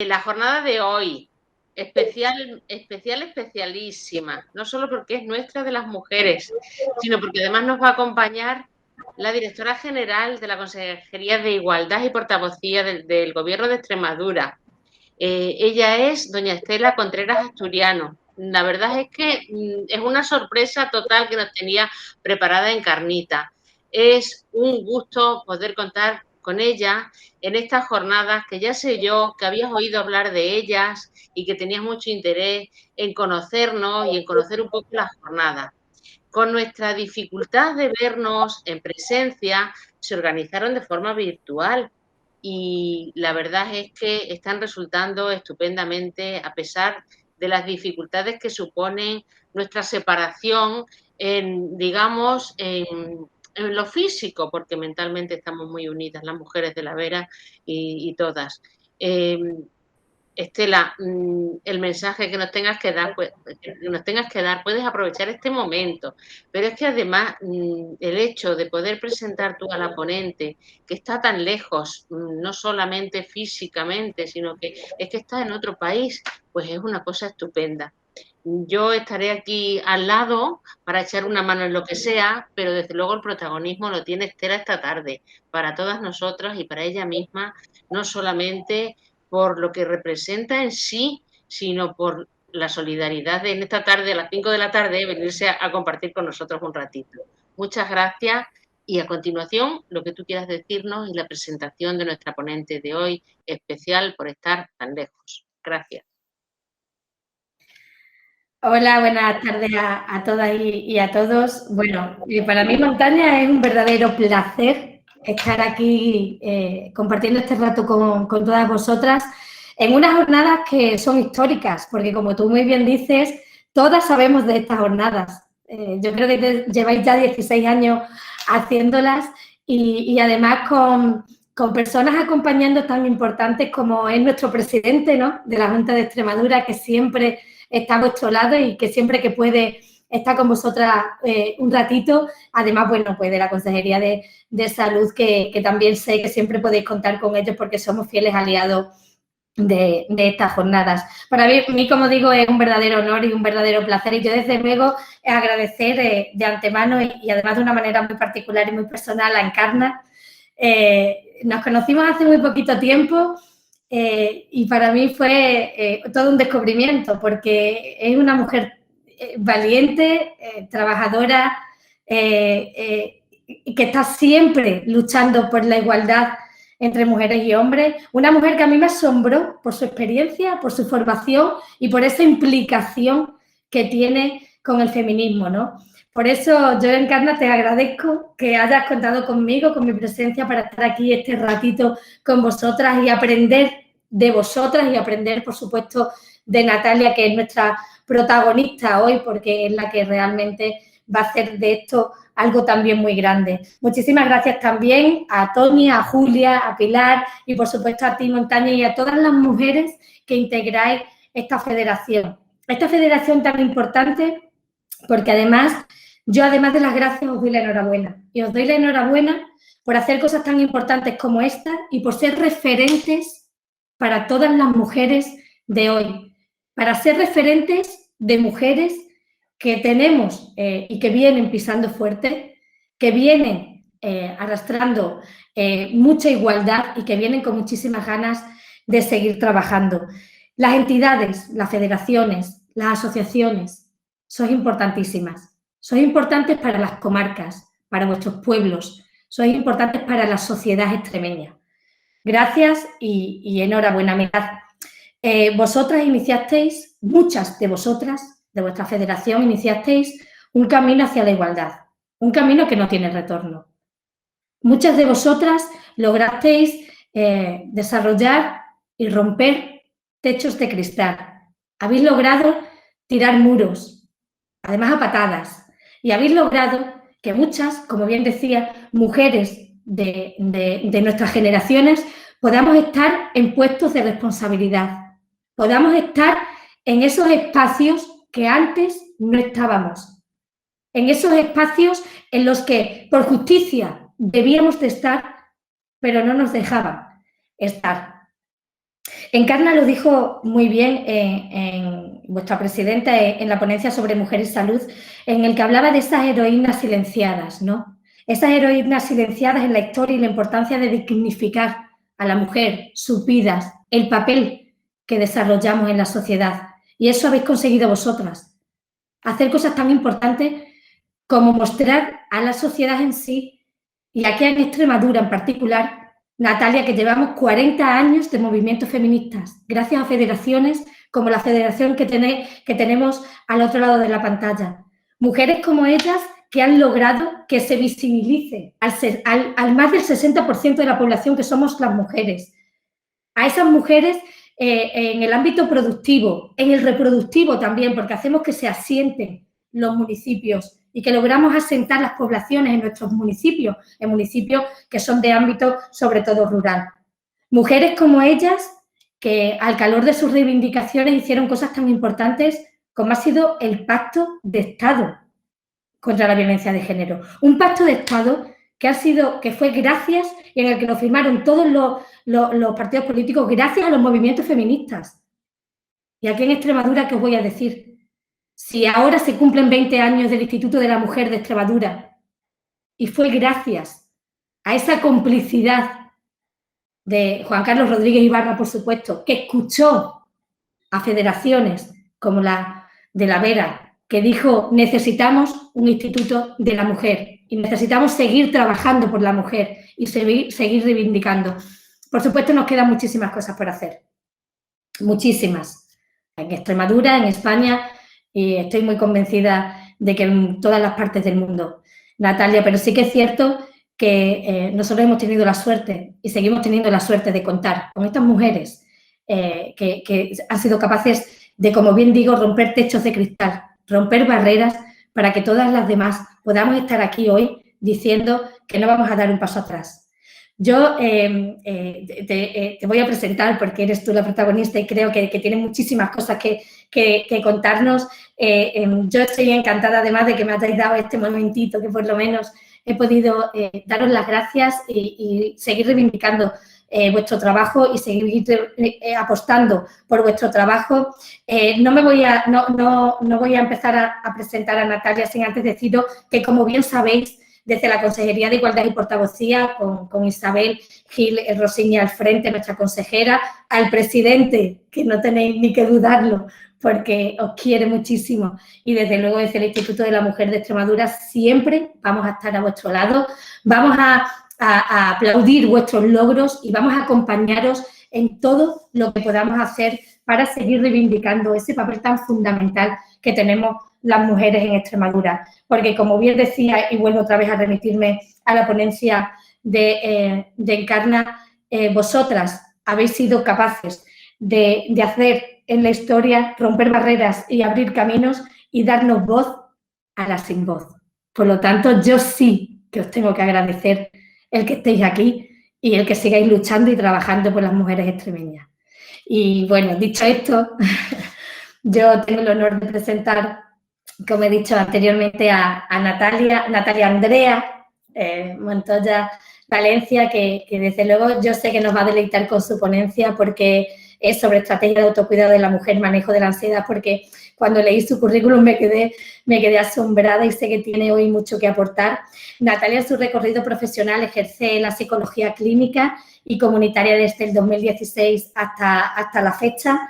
La jornada de hoy, especialísima, no solo porque es nuestra de las mujeres, sino porque además nos va a acompañar la directora general de la Consejería de Igualdad y Portavocía del Gobierno de Extremadura. Ella es doña Estela Contreras Asturiano. La verdad es que es una sorpresa total que nos tenía preparada Encarnita. Es un gusto poder contar con ella en estas jornadas que ya sé yo que habías oído hablar de ellas y que tenías mucho interés en conocernos y en conocer un poco las jornadas. Con nuestra dificultad de vernos en presencia, se organizaron de forma virtual y la verdad es que están resultando estupendamente a pesar de las dificultades que supone nuestra separación digamos, en lo físico, porque mentalmente estamos muy unidas las mujeres de la Vera y todas. Estela, el mensaje que nos tengas que dar, puedes aprovechar este momento, pero es que además el hecho de poder presentar tú a la ponente, que está tan lejos, no solamente físicamente, sino que es que está en otro país, pues es una cosa estupenda. Yo estaré aquí al lado para echar una mano en lo que sea, pero desde luego el protagonismo lo tiene Estela esta tarde, para todas nosotras y para ella misma, no solamente por lo que representa en sí, sino por la solidaridad de en esta tarde, a las 5 de la tarde, venirse a compartir con nosotros un ratito. Muchas gracias y a continuación lo que tú quieras decirnos y la presentación de nuestra ponente de hoy, especial por estar tan lejos. Gracias. Hola, buenas tardes a todas y a todos. Bueno, para mí Montaña es un verdadero placer estar aquí compartiendo este rato con todas vosotras en unas jornadas que son históricas, porque como tú muy bien dices, todas sabemos de estas jornadas. Yo creo que lleváis ya 16 años haciéndolas y además con personas acompañando tan importantes como es nuestro presidente, ¿no?, de la Junta de Extremadura, que siempre está a vuestro lado y que siempre que puede está con vosotras un ratito. Además, bueno, pues de la Consejería de Salud, que también sé que siempre podéis contar con ellos porque somos fieles aliados de estas jornadas. Para mí, como digo, es un verdadero honor y un verdadero placer, y yo desde luego agradecer de antemano y además de una manera muy particular y muy personal a Encarna. Nos conocimos hace muy poquito tiempo y para mí fue todo un descubrimiento, porque es una mujer valiente, trabajadora, que está siempre luchando por la igualdad entre mujeres y hombres. Una mujer que a mí me asombró por su experiencia, por su formación y por esa implicación que tiene con el feminismo, ¿no? Por eso yo, Encarna, te agradezco que hayas contado conmigo, con mi presencia, para estar aquí este ratito con vosotras y aprender de vosotras y aprender, por supuesto, de Natalia, que es nuestra protagonista hoy, porque es la que realmente va a hacer de esto algo también muy grande. Muchísimas gracias también a Tony, a Julia, a Pilar y, por supuesto, a ti, Montaña, y a todas las mujeres que integráis esta federación. Esta federación tan importante porque además, yo además de las gracias os doy la enhorabuena. Y os doy la enhorabuena por hacer cosas tan importantes como esta y por ser referentes para todas las mujeres de hoy. Para ser referentes de mujeres que tenemos y que vienen pisando fuerte, que vienen arrastrando mucha igualdad y que vienen con muchísimas ganas de seguir trabajando. Las entidades, las federaciones, las asociaciones, sois importantísimas. Sois importantes para las comarcas, para vuestros pueblos, sois importantes para la sociedad extremeña. Gracias y enhorabuena. Mirad, vosotras iniciasteis, muchas de vosotras, de vuestra federación, iniciasteis un camino hacia la igualdad, un camino que no tiene retorno. Muchas de vosotras lograsteis desarrollar y romper techos de cristal. Habéis logrado tirar muros, además a patadas, y habéis logrado que muchas, como bien decía, mujeres de nuestras generaciones podamos estar en puestos de responsabilidad, podamos estar en esos espacios que antes no estábamos, en esos espacios en los que por justicia debíamos de estar, pero no nos dejaban estar. Encarna lo dijo muy bien en vuestra presidenta en la ponencia sobre mujer y salud, en el que hablaba de esas heroínas silenciadas, ¿no? Esas heroínas silenciadas en la historia y la importancia de dignificar a la mujer, sus vidas, el papel que desarrollamos en la sociedad. Y eso habéis conseguido vosotras. Hacer cosas tan importantes como mostrar a la sociedad en sí, y aquí en Extremadura en particular, Natalia, que llevamos 40 años de movimientos feministas, gracias a federaciones como la federación que tenemos al otro lado de la pantalla. Mujeres como ellas que han logrado que se visibilice al más del 60% de la población que somos las mujeres. A esas mujeres en el ámbito productivo, en el reproductivo también, porque hacemos que se asienten los municipios y que logramos asentar las poblaciones en nuestros municipios, en municipios que son de ámbito sobre todo rural. Mujeres como ellas que al calor de sus reivindicaciones hicieron cosas tan importantes como ha sido el Pacto de Estado contra la violencia de género. Un pacto de Estado que fue gracias y en el que lo firmaron todos los partidos políticos gracias a los movimientos feministas. Y aquí en Extremadura, ¿qué os voy a decir? Si ahora se cumplen 20 años del Instituto de la Mujer de Extremadura y fue gracias a esa complicidad de Juan Carlos Rodríguez Ibarra, por supuesto, que escuchó a federaciones como la de La Vera, que dijo necesitamos un Instituto de la Mujer y necesitamos seguir trabajando por la mujer y seguir reivindicando. Por supuesto, nos quedan muchísimas cosas por hacer, muchísimas, en Extremadura, en España, y estoy muy convencida de que en todas las partes del mundo, Natalia, pero sí que es cierto que nosotros hemos tenido la suerte y seguimos teniendo la suerte de contar con estas mujeres que han sido capaces de, como bien digo, romper techos de cristal, romper barreras para que todas las demás podamos estar aquí hoy diciendo que no vamos a dar un paso atrás. Yo te voy a presentar porque eres tú la protagonista y creo que tienes muchísimas cosas que contarnos. Yo estoy encantada además de que me hayáis dado este momentito que por lo menos he podido daros las gracias y seguir reivindicando vuestro trabajo y seguir apostando por vuestro trabajo. No voy a empezar a presentar a Natalia sin antes deciros que, como bien sabéis, desde la Consejería de Igualdad y Portavocía, con Isabel Gil Rosiña al frente, nuestra consejera, al presidente, que no tenéis ni que dudarlo, porque os quiere muchísimo, y desde luego desde el Instituto de la Mujer de Extremadura siempre vamos a estar a vuestro lado, vamos a aplaudir vuestros logros y vamos a acompañaros en todo lo que podamos hacer para seguir reivindicando ese papel tan fundamental que tenemos las mujeres en Extremadura. Porque, como bien decía, y vuelvo otra vez a remitirme a la ponencia de Encarna, vosotras habéis sido capaces de hacer en la historia, romper barreras y abrir caminos y darnos voz a las sin voz. Por lo tanto, yo sí que os tengo que agradecer el que estéis aquí y el que sigáis luchando y trabajando por las mujeres extremeñas. Y bueno, dicho esto, yo tengo el honor de presentar, como he dicho anteriormente, a Natalia Andrea Montoya Valencia, que desde luego yo sé que nos va a deleitar con su ponencia porque es sobre estrategia de autocuidado de la mujer, manejo de la ansiedad, porque cuando leí su currículum me quedé asombrada y sé que tiene hoy mucho que aportar. Natalia, en su recorrido profesional, ejerce la psicología clínica y comunitaria desde el 2016 hasta la fecha,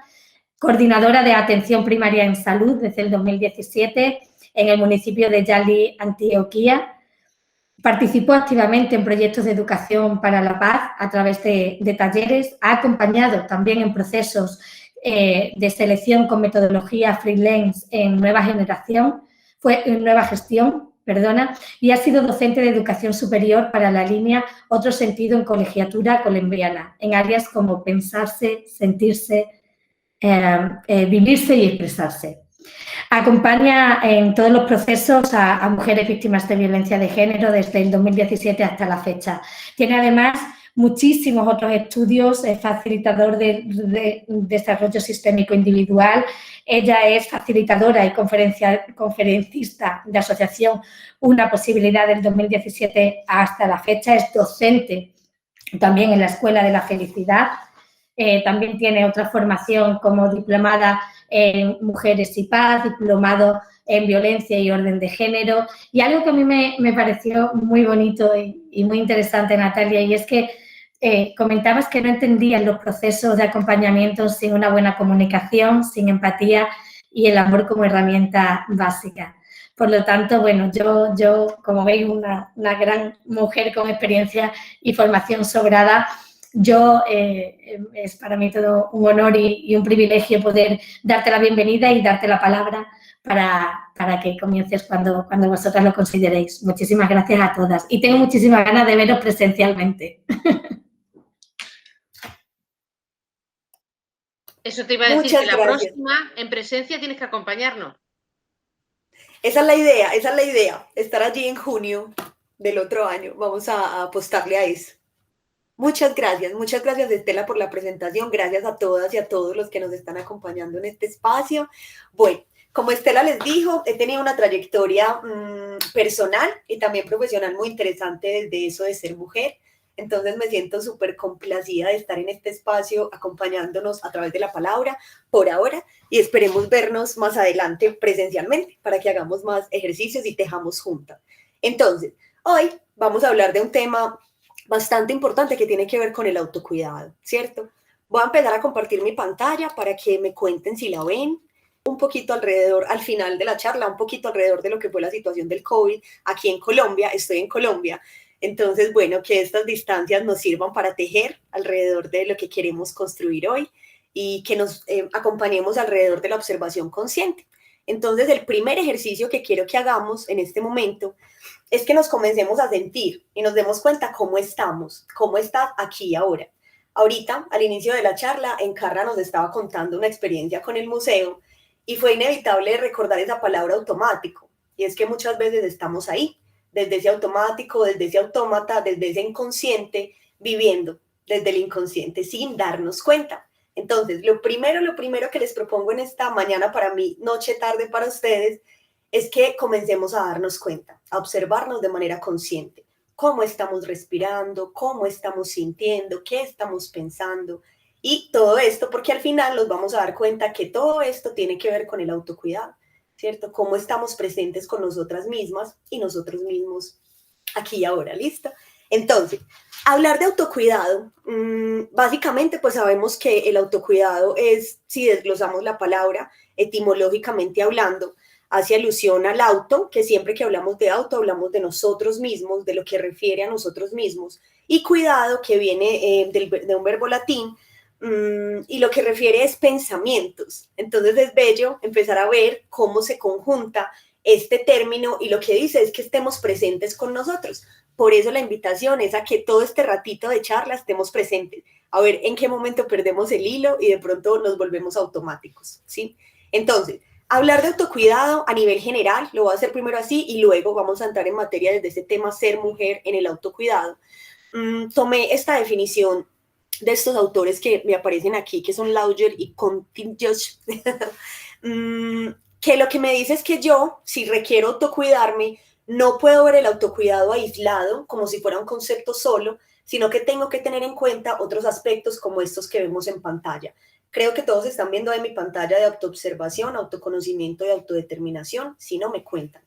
coordinadora de atención primaria en salud desde el 2017 en el municipio de Yali, Antioquia. Participó activamente en proyectos de educación para la paz a través de talleres. Ha acompañado también en procesos de selección con metodología freelance en nueva gestión, y ha sido docente de educación superior para la línea Otro Sentido en Colegiatura Colombiana, en áreas como pensarse, sentirse, vivirse y expresarse. Acompaña en todos los procesos a mujeres víctimas de violencia de género desde el 2017 hasta la fecha. Tiene además muchísimos otros estudios, es facilitador de desarrollo sistémico individual. Ella es facilitadora y conferencista de asociación Una Posibilidad del 2017 hasta la fecha. Es docente también en la Escuela de la Felicidad. también tiene otra formación como diplomada en Mujeres y Paz, diplomado en Violencia y Orden de Género. Y algo que a mí me pareció muy bonito y muy interesante, Natalia, y es que comentabas que no entendías los procesos de acompañamiento sin una buena comunicación, sin empatía y el amor como herramienta básica. Por lo tanto, bueno, yo como veis, una gran mujer con experiencia y formación sobrada, es para mí todo un honor y un privilegio poder darte la bienvenida y darte la palabra para que comiences cuando vosotras lo consideréis. Muchísimas gracias a todas y tengo muchísimas ganas de veros presencialmente. Eso te iba a decir, que la próxima, en presencia, tienes que acompañarnos. Esa es la idea, estar allí en junio del otro año. Vamos a apostarle a eso. Muchas gracias Estela por la presentación, gracias a todas y a todos los que nos están acompañando en este espacio. Bueno, como Estela les dijo, he tenido una trayectoria personal y también profesional muy interesante desde eso de ser mujer. Entonces me siento súper complacida de estar en este espacio acompañándonos a través de la palabra por ahora y esperemos vernos más adelante presencialmente para que hagamos más ejercicios y tejamos juntas. Entonces, hoy vamos a hablar de un tema bastante importante que tiene que ver con el autocuidado, ¿cierto? Voy a empezar a compartir mi pantalla para que me cuenten si la ven. Un poquito alrededor, al final de la charla, un poquito alrededor de lo que fue la situación del COVID aquí en Colombia. Estoy en Colombia. Entonces, bueno, que estas distancias nos sirvan para tejer alrededor de lo que queremos construir hoy y que nos acompañemos alrededor de la observación consciente. Entonces, el primer ejercicio que quiero que hagamos en este momento es que nos comencemos a sentir y nos demos cuenta cómo estamos, cómo está aquí ahora. Ahorita, al inicio de la charla, Encarna nos estaba contando una experiencia con el museo y fue inevitable recordar esa palabra automático. Y es que muchas veces estamos ahí, desde ese automático, desde ese autómata, desde ese inconsciente, viviendo desde el inconsciente sin darnos cuenta. Entonces, lo primero que les propongo en esta mañana para mí, noche, tarde para ustedes, es que comencemos a darnos cuenta, a observarnos de manera consciente. Cómo estamos respirando, cómo estamos sintiendo, qué estamos pensando. Y todo esto, porque al final nos vamos a dar cuenta que todo esto tiene que ver con el autocuidado, ¿cierto? Cómo estamos presentes con nosotras mismas y nosotros mismos aquí y ahora, ¿listo? Entonces, hablar de autocuidado, básicamente pues sabemos que el autocuidado es, si desglosamos la palabra etimológicamente hablando, hace alusión al auto, que siempre que hablamos de auto hablamos de nosotros mismos, de lo que refiere a nosotros mismos, y cuidado, que viene de un verbo latín, y lo que refiere es pensamientos. Entonces es bello empezar a ver cómo se conjunta este término y lo que dice es que estemos presentes con nosotros. Por eso la invitación es a que todo este ratito de charla estemos presentes, a ver en qué momento perdemos el hilo y de pronto nos volvemos automáticos, ¿sí? Entonces, hablar de autocuidado a nivel general, lo voy a hacer primero así y luego vamos a entrar en materia desde ese tema ser mujer en el autocuidado. Tomé esta definición de estos autores que me aparecen aquí, que son Lauger y Contingos, que lo que me dice es que yo, si requiero autocuidarme, no puedo ver el autocuidado aislado, como si fuera un concepto solo, sino que tengo que tener en cuenta otros aspectos como estos que vemos en pantalla. Creo que todos están viendo en mi pantalla de autoobservación, autoconocimiento y autodeterminación, si no me cuentan.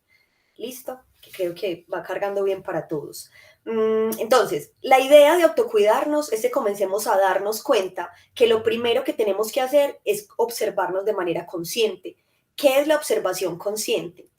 ¿Listo? Que creo que va cargando bien para todos. Entonces, la idea de autocuidarnos es que comencemos a darnos cuenta que lo primero que tenemos que hacer es observarnos de manera consciente. ¿Qué es la observación consciente?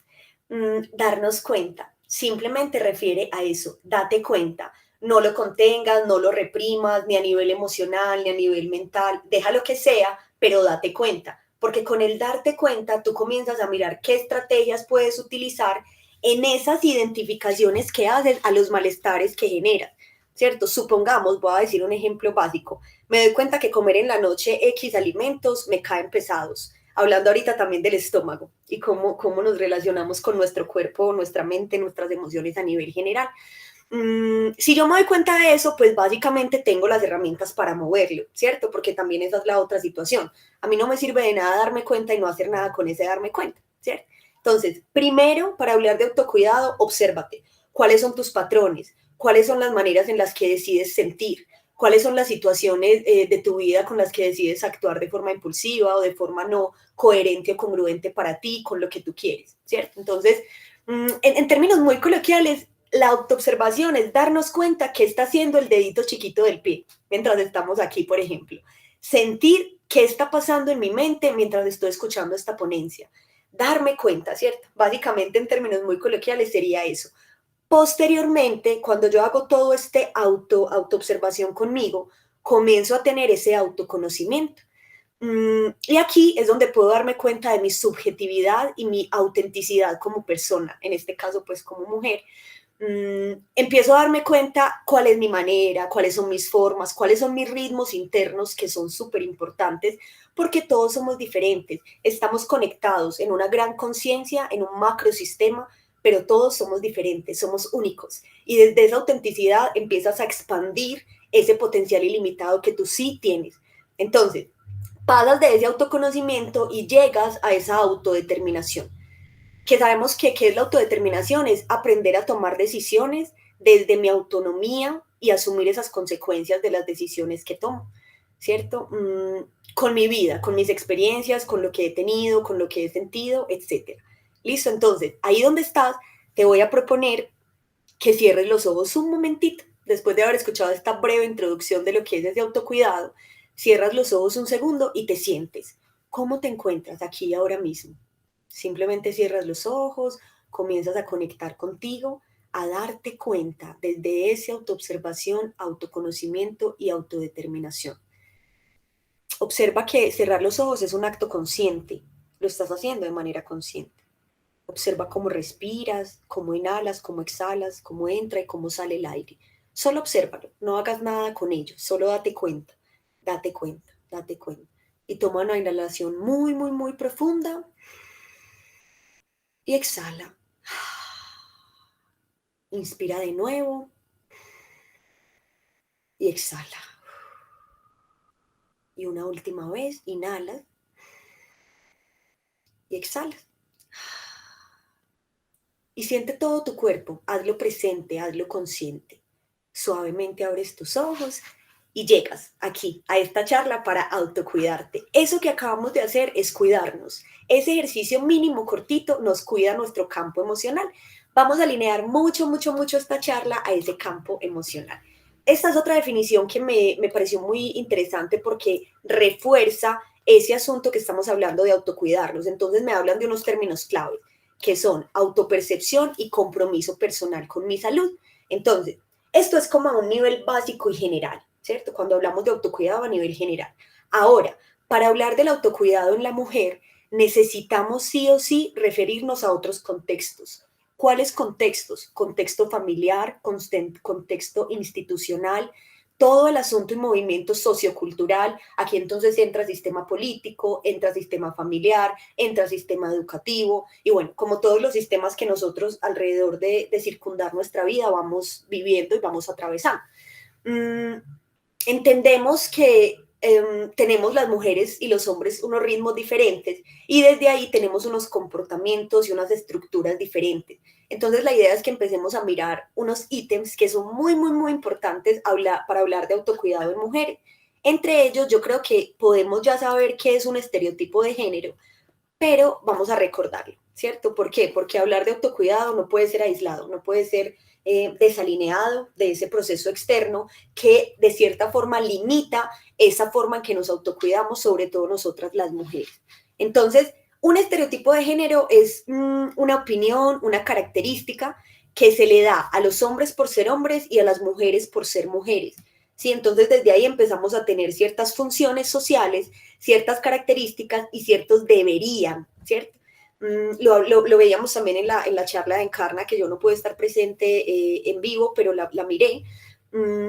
Darnos cuenta. Simplemente refiere a eso, date cuenta. No lo contengas, no lo reprimas, ni a nivel emocional, ni a nivel mental. Deja lo que sea, pero date cuenta. Porque con el darte cuenta, tú comienzas a mirar qué estrategias puedes utilizar en esas identificaciones que haces a los malestares que generas, ¿cierto? Supongamos, voy a decir un ejemplo básico, me doy cuenta que comer en la noche X alimentos me caen pesados, hablando ahorita también del estómago y cómo nos relacionamos con nuestro cuerpo, nuestra mente, nuestras emociones a nivel general. Si yo me doy cuenta de eso, pues básicamente tengo las herramientas para moverlo, ¿cierto? Porque también esa es la otra situación. A mí no me sirve de nada darme cuenta y no hacer nada con ese darme cuenta, ¿cierto? Entonces, primero, para hablar de autocuidado, obsérvate. ¿Cuáles son tus patrones? ¿Cuáles son las maneras en las que decides sentir? cuáles son las situaciones de tu vida con las que decides actuar de forma impulsiva o de forma no coherente o congruente para ti con lo que tú quieres, ¿cierto? Entonces, en términos muy coloquiales, la autoobservación es darnos cuenta qué está haciendo el dedito chiquito del pie mientras estamos aquí, por ejemplo. Sentir qué está pasando en mi mente mientras estoy escuchando esta ponencia. Darme cuenta, ¿cierto? Básicamente, en términos muy coloquiales, sería eso. Posteriormente, cuando yo hago todo este autoobservación conmigo, comienzo a tener ese autoconocimiento. Y aquí es donde puedo darme cuenta de mi subjetividad y mi autenticidad como persona, en este caso pues como mujer. Empiezo a darme cuenta cuál es mi manera, cuáles son mis formas, cuáles son mis ritmos internos que son súper importantes porque todos somos diferentes, estamos conectados en una gran conciencia, en un macrosistema, pero todos somos diferentes, somos únicos y desde esa autenticidad empiezas a expandir ese potencial ilimitado que tú sí tienes. Entonces, pasas de ese autoconocimiento y llegas a esa autodeterminación que sabemos que ¿qué es la autodeterminación? Es aprender a tomar decisiones desde mi autonomía y asumir esas consecuencias de las decisiones que tomo, ¿cierto? Con mi vida, con mis experiencias, con lo que he tenido, con lo que he sentido, etc. Listo, entonces, ahí donde estás, te voy a proponer que cierres los ojos un momentito, después de haber escuchado esta breve introducción de lo que es ese autocuidado, cierras los ojos un segundo y te sientes. ¿Cómo te encuentras aquí y ahora mismo? Simplemente cierras los ojos, comienzas a conectar contigo, a darte cuenta desde esa autoobservación, autoconocimiento y autodeterminación. Observa que cerrar los ojos es un acto consciente, lo estás haciendo de manera consciente. Observa cómo respiras, cómo inhalas, cómo exhalas, cómo entra y cómo sale el aire. Solo obsérvalo, no hagas nada con ello, solo date cuenta, date cuenta, date cuenta. Y toma una inhalación muy, muy, muy profunda. Y exhala. Inspira de nuevo. Y exhala. Y una última vez, inhala. Y exhala. Y siente todo tu cuerpo. Hazlo presente, hazlo consciente. Suavemente abres tus ojos y llegas aquí, a esta charla para autocuidarte. Eso que acabamos de hacer es cuidarnos. Ese ejercicio mínimo cortito nos cuida nuestro campo emocional. Vamos a alinear mucho, mucho, mucho esta charla a ese campo emocional. Esta es otra definición que me pareció muy interesante porque refuerza ese asunto que estamos hablando de autocuidarnos. Entonces me hablan de unos términos clave que son autopercepción y compromiso personal con mi salud. Entonces, esto es como a un nivel básico y general, ¿cierto? Cuando hablamos de autocuidado a nivel general. Ahora, para hablar del autocuidado en la mujer, necesitamos sí o sí referirnos a otros contextos. ¿Cuáles contextos? Contexto familiar, contexto institucional, todo el asunto y movimiento sociocultural. Aquí entonces entra sistema político, entra sistema familiar, entra sistema educativo y bueno, como todos los sistemas que nosotros alrededor de circundar nuestra vida vamos viviendo y vamos atravesando. Entendemos que tenemos las mujeres y los hombres unos ritmos diferentes y desde ahí tenemos unos comportamientos y unas estructuras diferentes. Entonces la idea es que empecemos a mirar unos ítems que son muy, muy, muy importantes para hablar de autocuidado en mujeres. Entre ellos yo creo que podemos ya saber qué es un estereotipo de género, pero vamos a recordarlo, ¿cierto? ¿Por qué? Porque hablar de autocuidado no puede ser aislado, no puede ser desalineado de ese proceso externo que de cierta forma limita esa forma en que nos autocuidamos, sobre todo nosotras las mujeres. Entonces, un estereotipo de género es una opinión, una característica que se le da a los hombres por ser hombres y a las mujeres por ser mujeres. ¿Sí? Entonces, desde ahí empezamos a tener ciertas funciones sociales, ciertas características y ciertos deberían, ¿cierto? Lo veíamos también en la charla de Encarna, que yo no pude estar presente en vivo, pero la miré.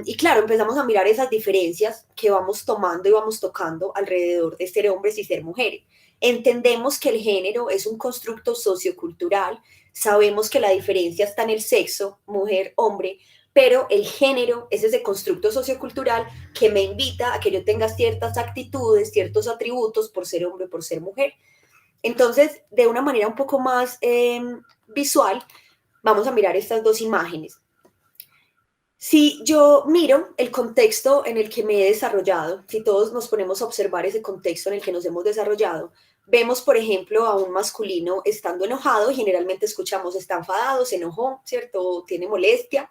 Y claro, empezamos a mirar esas diferencias que vamos tomando y vamos tocando alrededor de ser hombres y ser mujeres. Entendemos que el género es un constructo sociocultural, sabemos que la diferencia está en el sexo, mujer, hombre, pero el género es ese constructo sociocultural que me invita a que yo tenga ciertas actitudes, ciertos atributos por ser hombre, por ser mujer. Entonces, de una manera un poco más visual, vamos a mirar estas dos imágenes. Si yo miro el contexto en el que me he desarrollado, si todos nos ponemos a observar ese contexto en el que nos hemos desarrollado, vemos, por ejemplo, a un masculino estando enojado, generalmente escuchamos está enfadado, se enojó, ¿cierto? Tiene molestia.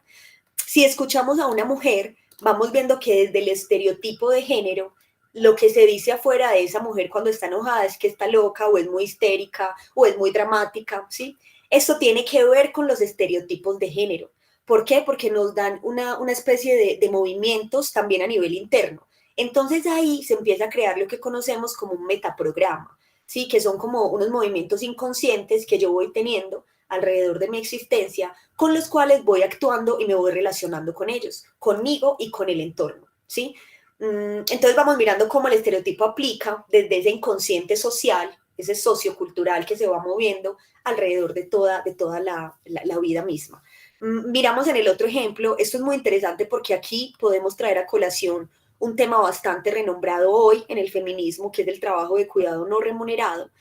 Si escuchamos a una mujer, vamos viendo que desde el estereotipo de género, lo que se dice afuera de esa mujer cuando está enojada es que está loca o es muy histérica o es muy dramática, ¿sí? Esto tiene que ver con los estereotipos de género. ¿Por qué? Porque nos dan una especie de movimientos también a nivel interno. Entonces ahí se empieza a crear lo que conocemos como un metaprograma, ¿sí? Que son como unos movimientos inconscientes que yo voy teniendo alrededor de mi existencia, con los cuales voy actuando y me voy relacionando con ellos, conmigo y con el entorno, ¿sí? Entonces vamos mirando cómo el estereotipo aplica desde ese inconsciente social, ese sociocultural que se va moviendo alrededor de toda la vida misma. Miramos en el otro ejemplo, esto es muy interesante porque aquí podemos traer a colación un tema bastante renombrado hoy en el feminismo, que es el trabajo de cuidado no remunerado.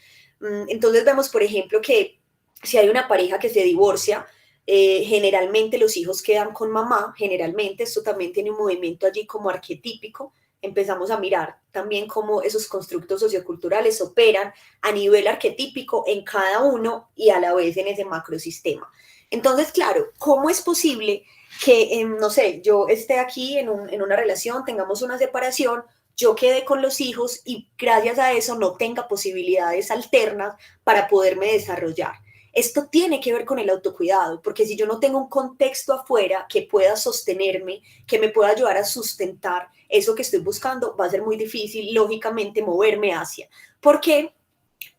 Entonces vemos, por ejemplo, que si hay una pareja que se divorcia, generalmente los hijos quedan con mamá, generalmente esto también tiene un movimiento allí como arquetípico. Empezamos a mirar también cómo esos constructos socioculturales operan a nivel arquetípico en cada uno y a la vez en ese macrosistema. Entonces, claro, ¿cómo es posible que, no sé, yo esté aquí en una relación, tengamos una separación, yo quede con los hijos y gracias a eso no tenga posibilidades alternas para poderme desarrollar? Esto tiene que ver con el autocuidado, porque si yo no tengo un contexto afuera que pueda sostenerme, que me pueda ayudar a sustentar eso que estoy buscando, va a ser muy difícil, lógicamente, moverme hacia. Porque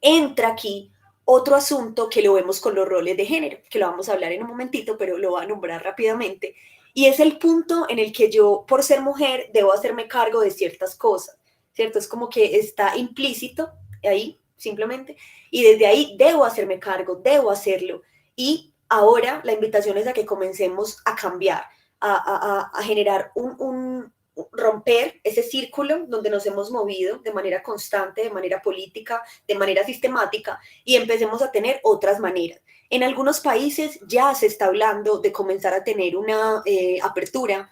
entra aquí otro asunto que lo vemos con los roles de género, que lo vamos a hablar en un momentito, pero lo voy a nombrar rápidamente, y es el punto en el que yo, por ser mujer, debo hacerme cargo de ciertas cosas, ¿cierto? Es como que está implícito ahí, simplemente, y desde ahí debo hacerme cargo, debo hacerlo, y ahora la invitación es a que comencemos a cambiar, a generar romper ese círculo donde nos hemos movido de manera constante, de manera política, de manera sistemática, y empecemos a tener otras maneras. En algunos países ya se está hablando de comenzar a tener una apertura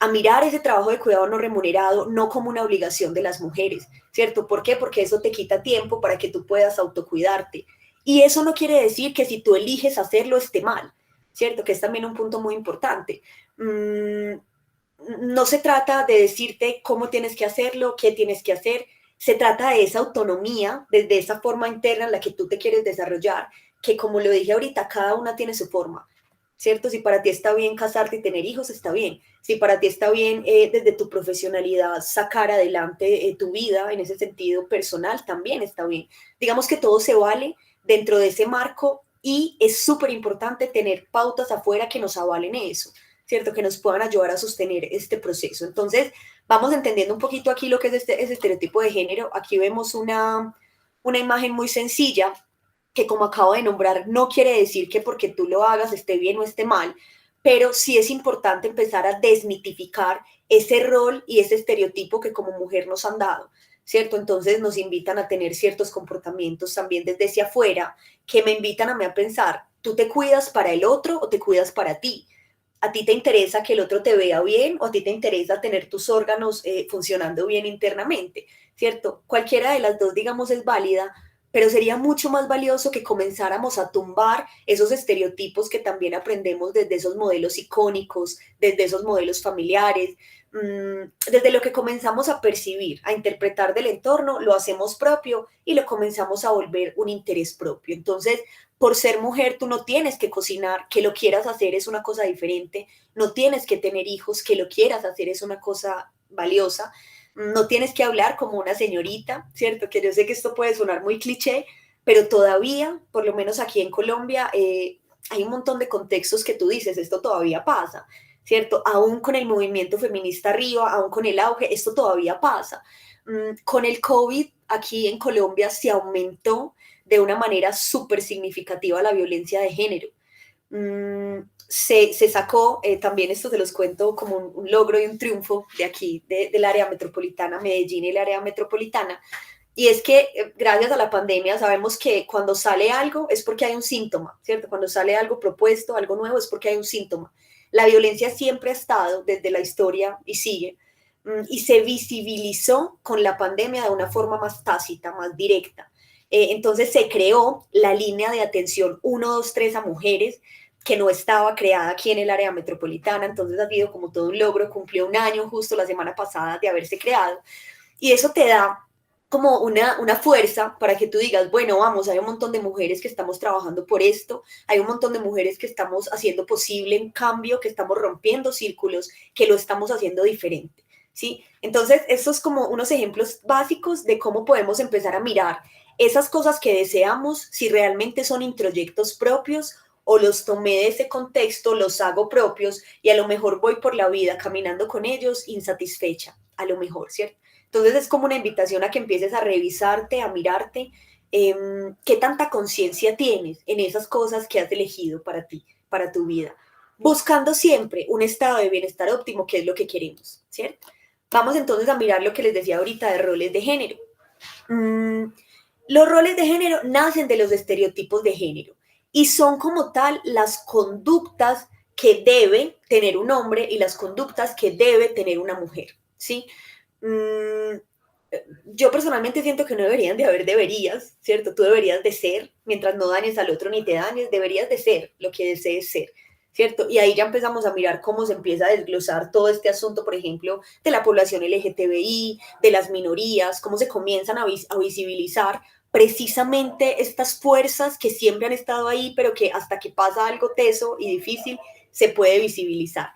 a mirar ese trabajo de cuidado no remunerado no como una obligación de las mujeres, ¿cierto? ¿Por qué? Porque eso te quita tiempo para que tú puedas autocuidarte. Y eso no quiere decir que si tú eliges hacerlo esté mal, ¿cierto? Que es también un punto muy importante. No se trata de decirte cómo tienes que hacerlo, qué tienes que hacer, se trata de esa autonomía, desde esa forma interna en la que tú te quieres desarrollar, que como lo dije ahorita, cada una tiene su forma, ¿cierto? Si para ti está bien casarte y tener hijos, está bien. Si para ti está bien desde tu profesionalidad sacar adelante tu vida en ese sentido personal, también está bien. Digamos que todo se vale dentro de ese marco y es súper importante tener pautas afuera que nos avalen eso, ¿cierto? Que nos puedan ayudar a sostener este proceso. Entonces, vamos entendiendo un poquito aquí lo que es ese estereotipo de género. Aquí vemos una imagen muy sencilla que, como acabo de nombrar, no quiere decir que porque tú lo hagas esté bien o esté mal, pero sí es importante empezar a desmitificar ese rol y ese estereotipo que como mujer nos han dado, ¿cierto? Entonces nos invitan a tener ciertos comportamientos también desde hacia afuera que me invitan a mí a pensar, ¿tú te cuidas para el otro o te cuidas para ti? ¿A ti te interesa que el otro te vea bien o a ti te interesa tener tus órganos funcionando bien internamente? ¿Cierto? Cualquiera de las dos, digamos, es válida, pero sería mucho más valioso que comenzáramos a tumbar esos estereotipos que también aprendemos desde esos modelos icónicos, desde esos modelos familiares, desde lo que comenzamos a percibir, a interpretar del entorno, lo hacemos propio y lo comenzamos a volver un interés propio. Entonces, por ser mujer, tú no tienes que cocinar, que lo quieras hacer es una cosa diferente, no tienes que tener hijos, que lo quieras hacer es una cosa valiosa, no tienes que hablar como una señorita, ¿cierto? Que yo sé que esto puede sonar muy cliché, pero todavía, por lo menos aquí en Colombia, hay un montón de contextos que tú dices, esto todavía pasa, ¿cierto? Aún con el movimiento feminista arriba, aún con el auge, esto todavía pasa. Con el COVID, aquí en Colombia se aumentó de una manera súper significativa la violencia de género. Se sacó, también esto se los cuento como un logro y un triunfo de aquí, del área metropolitana, Medellín y el área metropolitana, y es que gracias a la pandemia sabemos que cuando sale algo es porque hay un síntoma, ¿cierto? Cuando sale algo propuesto, algo nuevo, es porque hay un síntoma. La violencia siempre ha estado desde la historia y sigue, y se visibilizó con la pandemia de una forma más tácita, más directa. Entonces se creó la línea de atención 123 a mujeres, que no estaba creada aquí en el área metropolitana, entonces ha sido como todo un logro, cumplió un año justo la semana pasada de haberse creado, y eso te da como una fuerza para que tú digas, bueno, vamos, hay un montón de mujeres que estamos trabajando por esto, hay un montón de mujeres que estamos haciendo posible un cambio, que estamos rompiendo círculos, que lo estamos haciendo diferente, ¿sí? Entonces, estos es como unos ejemplos básicos de cómo podemos empezar a mirar esas cosas que deseamos, si realmente son introyectos propios o los tomé de ese contexto, los hago propios y a lo mejor voy por la vida caminando con ellos insatisfecha, a lo mejor, ¿cierto? Entonces es como una invitación a que empieces a revisarte, a mirarte, qué tanta conciencia tienes en esas cosas que has elegido para ti, para tu vida, buscando siempre un estado de bienestar óptimo, que es lo que queremos, ¿cierto? Vamos entonces a mirar lo que les decía ahorita de roles de género. Los roles de género nacen de los estereotipos de género y son como tal las conductas que debe tener un hombre y las conductas que debe tener una mujer, ¿sí? Yo personalmente siento que no deberían de haber deberías, ¿cierto? Tú deberías de ser, mientras no dañes al otro ni te dañes, deberías de ser lo que desees ser, ¿cierto? Y ahí ya empezamos a mirar cómo se empieza a desglosar todo este asunto, por ejemplo, de la población LGTBI, de las minorías, cómo se comienzan a visibilizar precisamente estas fuerzas que siempre han estado ahí, pero que hasta que pasa algo teso y difícil, se puede visibilizar.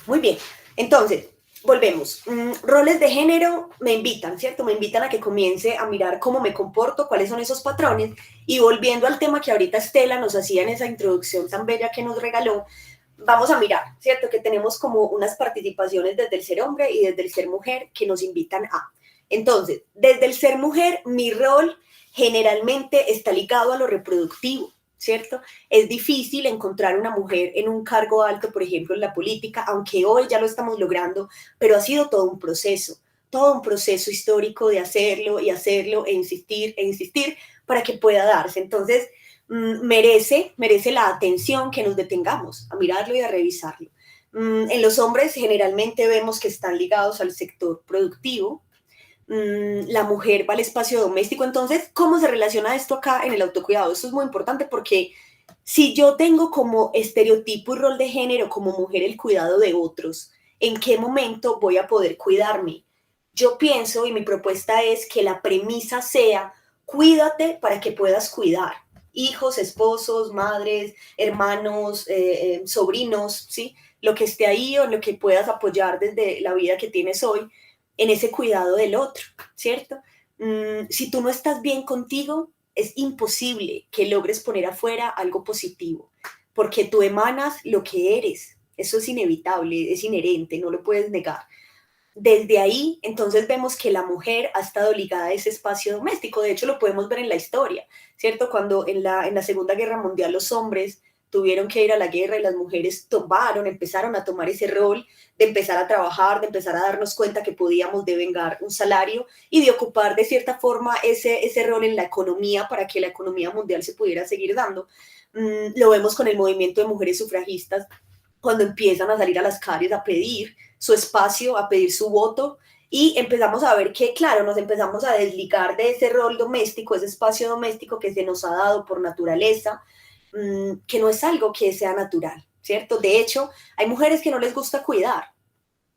Muy bien, entonces, volvemos. Roles de género me invitan, ¿cierto? Me invitan a que comience a mirar cómo me comporto, cuáles son esos patrones. Y volviendo al tema que ahorita Estela nos hacía en esa introducción tan bella que nos regaló, vamos a mirar, ¿cierto? Que tenemos como unas participaciones desde el ser hombre y desde el ser mujer que nos invitan a. Entonces, desde el ser mujer, mi rol generalmente está ligado a lo reproductivo, ¿cierto? Es difícil encontrar una mujer en un cargo alto, por ejemplo, en la política, aunque hoy ya lo estamos logrando, pero ha sido todo un proceso histórico de hacerlo y hacerlo e insistir para que pueda darse. Entonces, merece la atención que nos detengamos a mirarlo y a revisarlo. En los hombres generalmente vemos que están ligados al sector productivo, la mujer va al espacio doméstico. Entonces, ¿cómo se relaciona esto acá en el autocuidado? Esto es muy importante porque si yo tengo como estereotipo y rol de género como mujer el cuidado de otros, ¿en qué momento voy a poder cuidarme? Yo pienso, y mi propuesta es que la premisa sea, cuídate para que puedas cuidar. Hijos, esposos, madres, hermanos, sobrinos, ¿sí? Lo que esté ahí o lo que puedas apoyar desde la vida que tienes hoy, en ese cuidado del otro, ¿cierto? Si tú no estás bien contigo, es imposible que logres poner afuera algo positivo, porque tú emanas lo que eres, eso es inevitable, es inherente, no lo puedes negar. Desde ahí, entonces vemos que la mujer ha estado ligada a ese espacio doméstico, de hecho lo podemos ver en la historia, ¿cierto? Cuando en la Segunda Guerra Mundial los hombres tuvieron que ir a la guerra y las mujeres empezaron a tomar ese rol de empezar a trabajar, de empezar a darnos cuenta que podíamos devengar un salario y de ocupar de cierta forma ese rol en la economía para que la economía mundial se pudiera seguir dando. Lo vemos con el movimiento de mujeres sufragistas, cuando empiezan a salir a las calles a pedir su espacio, a pedir su voto, y empezamos a ver que, claro, nos empezamos a desligar de ese rol doméstico, ese espacio doméstico que se nos ha dado por naturaleza, que no es algo que sea natural, ¿cierto? De hecho, hay mujeres que no les gusta cuidar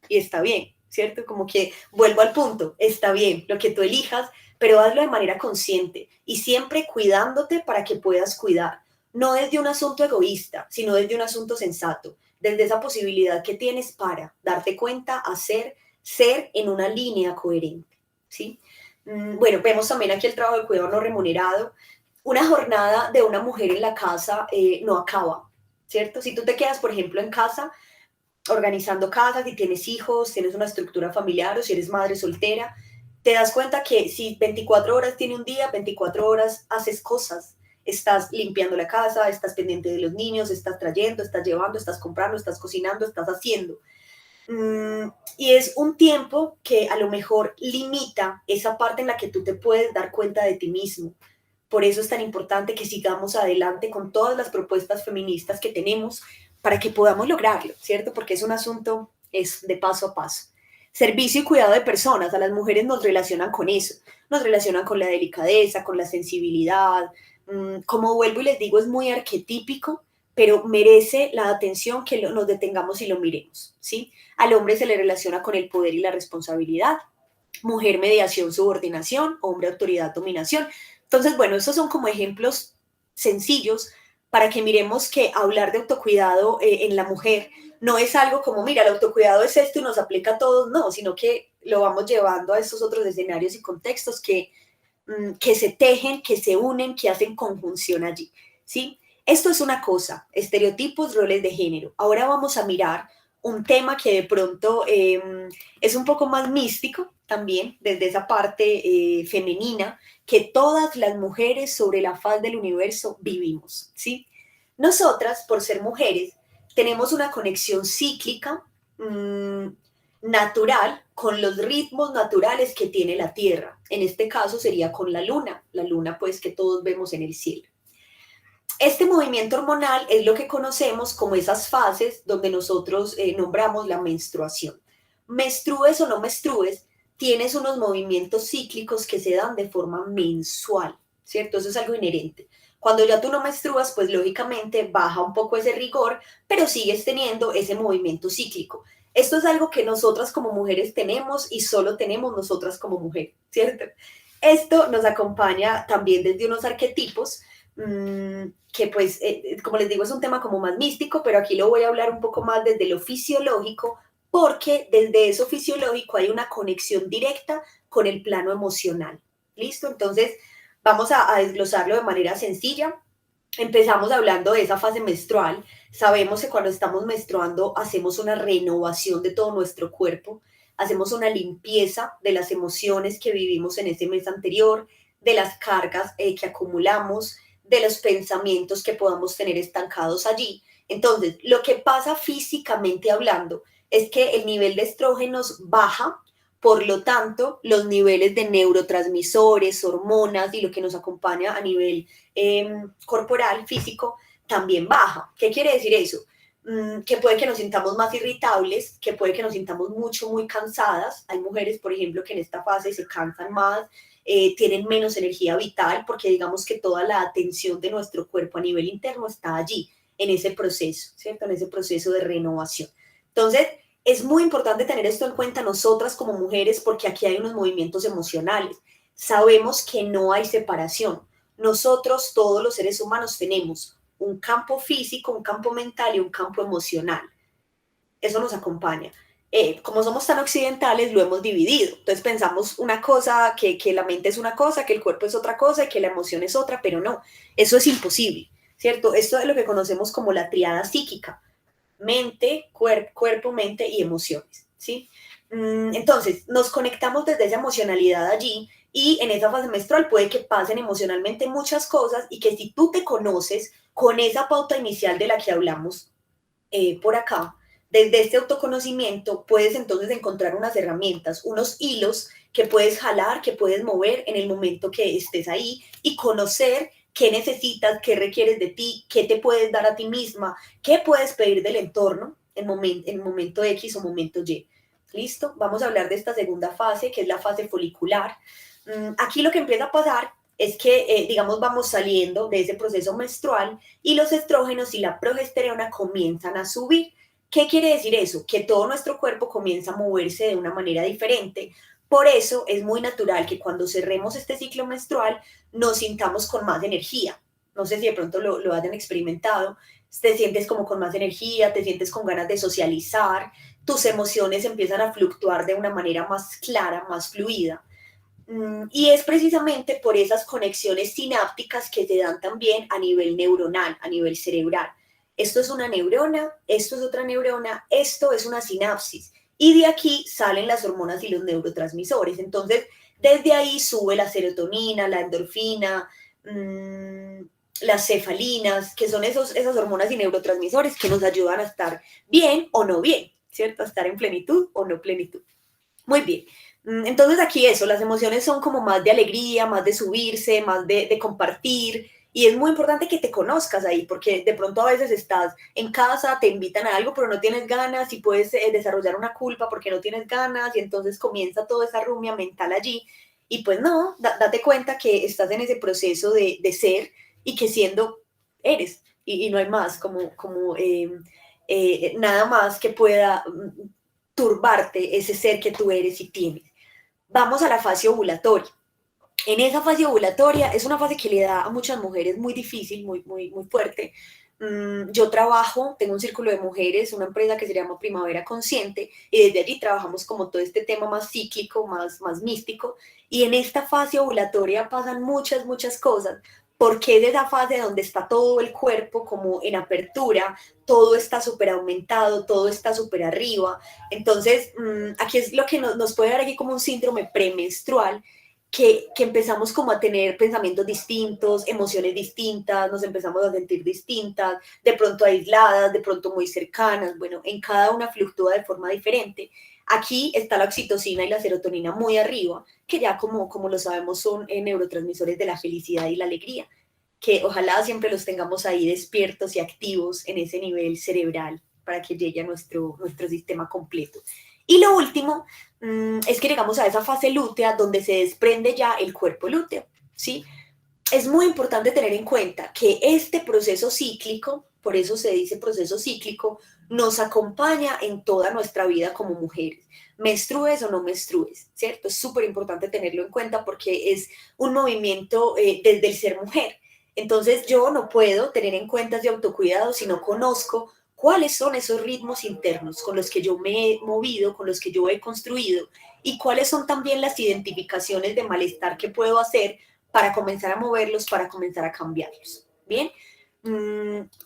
y está bien, ¿cierto? Como que vuelvo al punto, está bien lo que tú elijas, pero hazlo de manera consciente y siempre cuidándote para que puedas cuidar, no desde un asunto egoísta, sino desde un asunto sensato, desde esa posibilidad que tienes para darte cuenta, hacer, ser en una línea coherente, ¿sí? Bueno, vemos también aquí el trabajo de cuidado no remunerado. Una jornada de una mujer en la casa no acaba, ¿cierto? Si tú te quedas, por ejemplo, en casa, organizando casas, si tienes hijos, tienes una estructura familiar o si eres madre soltera, te das cuenta que si 24 horas tiene un día, 24 horas haces cosas. Estás limpiando la casa, estás pendiente de los niños, estás trayendo, estás llevando, estás comprando, estás cocinando, estás haciendo. Y es un tiempo que a lo mejor limita esa parte en la que tú te puedes dar cuenta de ti mismo. Por eso es tan importante que sigamos adelante con todas las propuestas feministas que tenemos, para que podamos lograrlo, ¿cierto? Porque es un asunto es de paso a paso. Servicio y cuidado de personas, a las mujeres nos relacionan con eso, nos relacionan con la delicadeza, con la sensibilidad, como vuelvo y les digo, es muy arquetípico, pero merece la atención que nos detengamos y lo miremos, ¿sí? Al hombre se le relaciona con el poder y la responsabilidad, mujer mediación, subordinación, hombre autoridad, dominación. Entonces, bueno, estos son como ejemplos sencillos para que miremos que hablar de autocuidado en la mujer no es algo como, mira, el autocuidado es esto y nos aplica a todos, no, sino que lo vamos llevando a estos otros escenarios y contextos que se tejen, que se unen, que hacen conjunción allí, ¿sí? Esto es una cosa, estereotipos, roles de género. Ahora vamos a mirar un tema que de pronto es un poco más místico también, desde esa parte femenina, que todas las mujeres sobre la faz del universo vivimos, ¿sí? Nosotras, por ser mujeres, tenemos una conexión cíclica natural con los ritmos naturales que tiene la Tierra. En este caso sería con la luna pues que todos vemos en el cielo. Este movimiento hormonal es lo que conocemos como esas fases donde nosotros nombramos la menstruación. Menstrues o no menstrues, tienes unos movimientos cíclicos que se dan de forma mensual, ¿cierto? Eso es algo inherente. Cuando ya tú no menstruas, pues lógicamente baja un poco ese rigor, pero sigues teniendo ese movimiento cíclico. Esto es algo que nosotras como mujeres tenemos y solo tenemos nosotras como mujer, ¿cierto? Esto nos acompaña también desde unos arquetipos que pues, como les digo, es un tema como más místico, pero aquí lo voy a hablar un poco más desde lo fisiológico, porque desde eso fisiológico hay una conexión directa con el plano emocional. ¿Listo? Entonces, vamos a desglosarlo de manera sencilla. Empezamos hablando de esa fase menstrual. Sabemos que cuando estamos menstruando hacemos una renovación de todo nuestro cuerpo, hacemos una limpieza de las emociones que vivimos en ese mes anterior, de las cargas que acumulamos, de los pensamientos que podamos tener estancados allí. Entonces, lo que pasa físicamente hablando es que el nivel de estrógenos baja, por lo tanto, los niveles de neurotransmisores, hormonas y lo que nos acompaña a nivel corporal, físico, también baja. ¿Qué quiere decir eso? Que puede que nos sintamos más irritables, que puede que nos sintamos muy cansadas. Hay mujeres, por ejemplo, que en esta fase se cansan más, tienen menos energía vital, porque digamos que toda la atención de nuestro cuerpo a nivel interno está allí, en ese proceso, ¿cierto? En ese proceso de renovación. Entonces, es muy importante tener esto en cuenta nosotras como mujeres, porque aquí hay unos movimientos emocionales. Sabemos que no hay separación. Nosotros, todos los seres humanos, tenemos un campo físico, un campo mental y un campo emocional. Eso nos acompaña. Como somos tan occidentales, lo hemos dividido. Entonces pensamos una cosa, que la mente es una cosa, que el cuerpo es otra cosa y que la emoción es otra, pero no, eso es imposible, ¿cierto? Esto es lo que conocemos como la triada psíquica. Mente, cuerpo, mente y emociones, ¿sí? Entonces, nos conectamos desde esa emocionalidad allí y en esa fase menstrual puede que pasen emocionalmente muchas cosas y que si tú te conoces con esa pauta inicial de la que hablamos por acá, desde este autoconocimiento puedes entonces encontrar unas herramientas, unos hilos que puedes jalar, que puedes mover en el momento que estés ahí y conocer qué necesitas, qué requieres de ti, qué te puedes dar a ti misma, qué puedes pedir del entorno en momento X o momento Y. ¿Listo? Vamos a hablar de esta segunda fase, que es la fase folicular. Aquí lo que empieza a pasar es que, digamos, vamos saliendo de ese proceso menstrual y los estrógenos y la progesterona comienzan a subir. ¿Qué quiere decir eso? Que todo nuestro cuerpo comienza a moverse de una manera diferente. Por eso es muy natural que cuando cerremos este ciclo menstrual nos sintamos con más energía. No sé si de pronto lo hayan experimentado. Te sientes como con más energía, te sientes con ganas de socializar, tus emociones empiezan a fluctuar de una manera más clara, más fluida. Y es precisamente por esas conexiones sinápticas que se dan también a nivel neuronal, a nivel cerebral. Esto es una neurona, esto es otra neurona, esto es una sinapsis. Y de aquí salen las hormonas y los neurotransmisores. Entonces, desde ahí sube la serotonina, la endorfina, las cefalinas, que son esas hormonas y neurotransmisores que nos ayudan a estar bien o no bien, ¿cierto? A estar en plenitud o no plenitud. Muy bien. Entonces aquí eso, las emociones son como más de alegría, más de subirse, más de compartir Y es muy importante que te conozcas ahí, porque de pronto a veces estás en casa, te invitan a algo, pero no tienes ganas y puedes desarrollar una culpa porque no tienes ganas y entonces comienza toda esa rumia mental allí. Y pues no, date cuenta que estás en ese proceso de ser y que siendo eres. Y no hay más, nada más que pueda turbarte ese ser que tú eres y tienes. Vamos a la fase ovulatoria. En esa fase ovulatoria es una fase que le da a muchas mujeres muy difícil, muy fuerte. Yo trabajo, tengo un círculo de mujeres, una empresa que se llama Primavera Consciente, y desde allí trabajamos como todo este tema más cíclico, más místico, y en esta fase ovulatoria pasan muchas cosas, porque es esa fase donde está todo el cuerpo como en apertura, todo está súper aumentado, todo está súper arriba. Entonces, aquí es lo que nos puede dar aquí como un síndrome premenstrual, que empezamos como a tener pensamientos distintos, emociones distintas, nos empezamos a sentir distintas, de pronto aisladas, de pronto muy cercanas, bueno, en cada una fluctúa de forma diferente. Aquí está la oxitocina y la serotonina muy arriba, que ya como lo sabemos son neurotransmisores de la felicidad y la alegría, que ojalá siempre los tengamos ahí despiertos y activos en ese nivel cerebral para que llegue a nuestro sistema completo. Y lo último es que llegamos a esa fase lútea donde se desprende ya el cuerpo lúteo, ¿sí? Es muy importante tener en cuenta que este proceso cíclico, por eso se dice proceso cíclico, nos acompaña en toda nuestra vida como mujeres, menstrues o no menstrues, ¿cierto? Es súper importante tenerlo en cuenta porque es un movimiento desde el ser mujer. Entonces yo no puedo tener en cuenta de autocuidado si no conozco cuáles son esos ritmos internos con los que yo me he movido, con los que yo he construido y cuáles son también las identificaciones de malestar que puedo hacer para comenzar a moverlos, para comenzar a cambiarlos. Bien,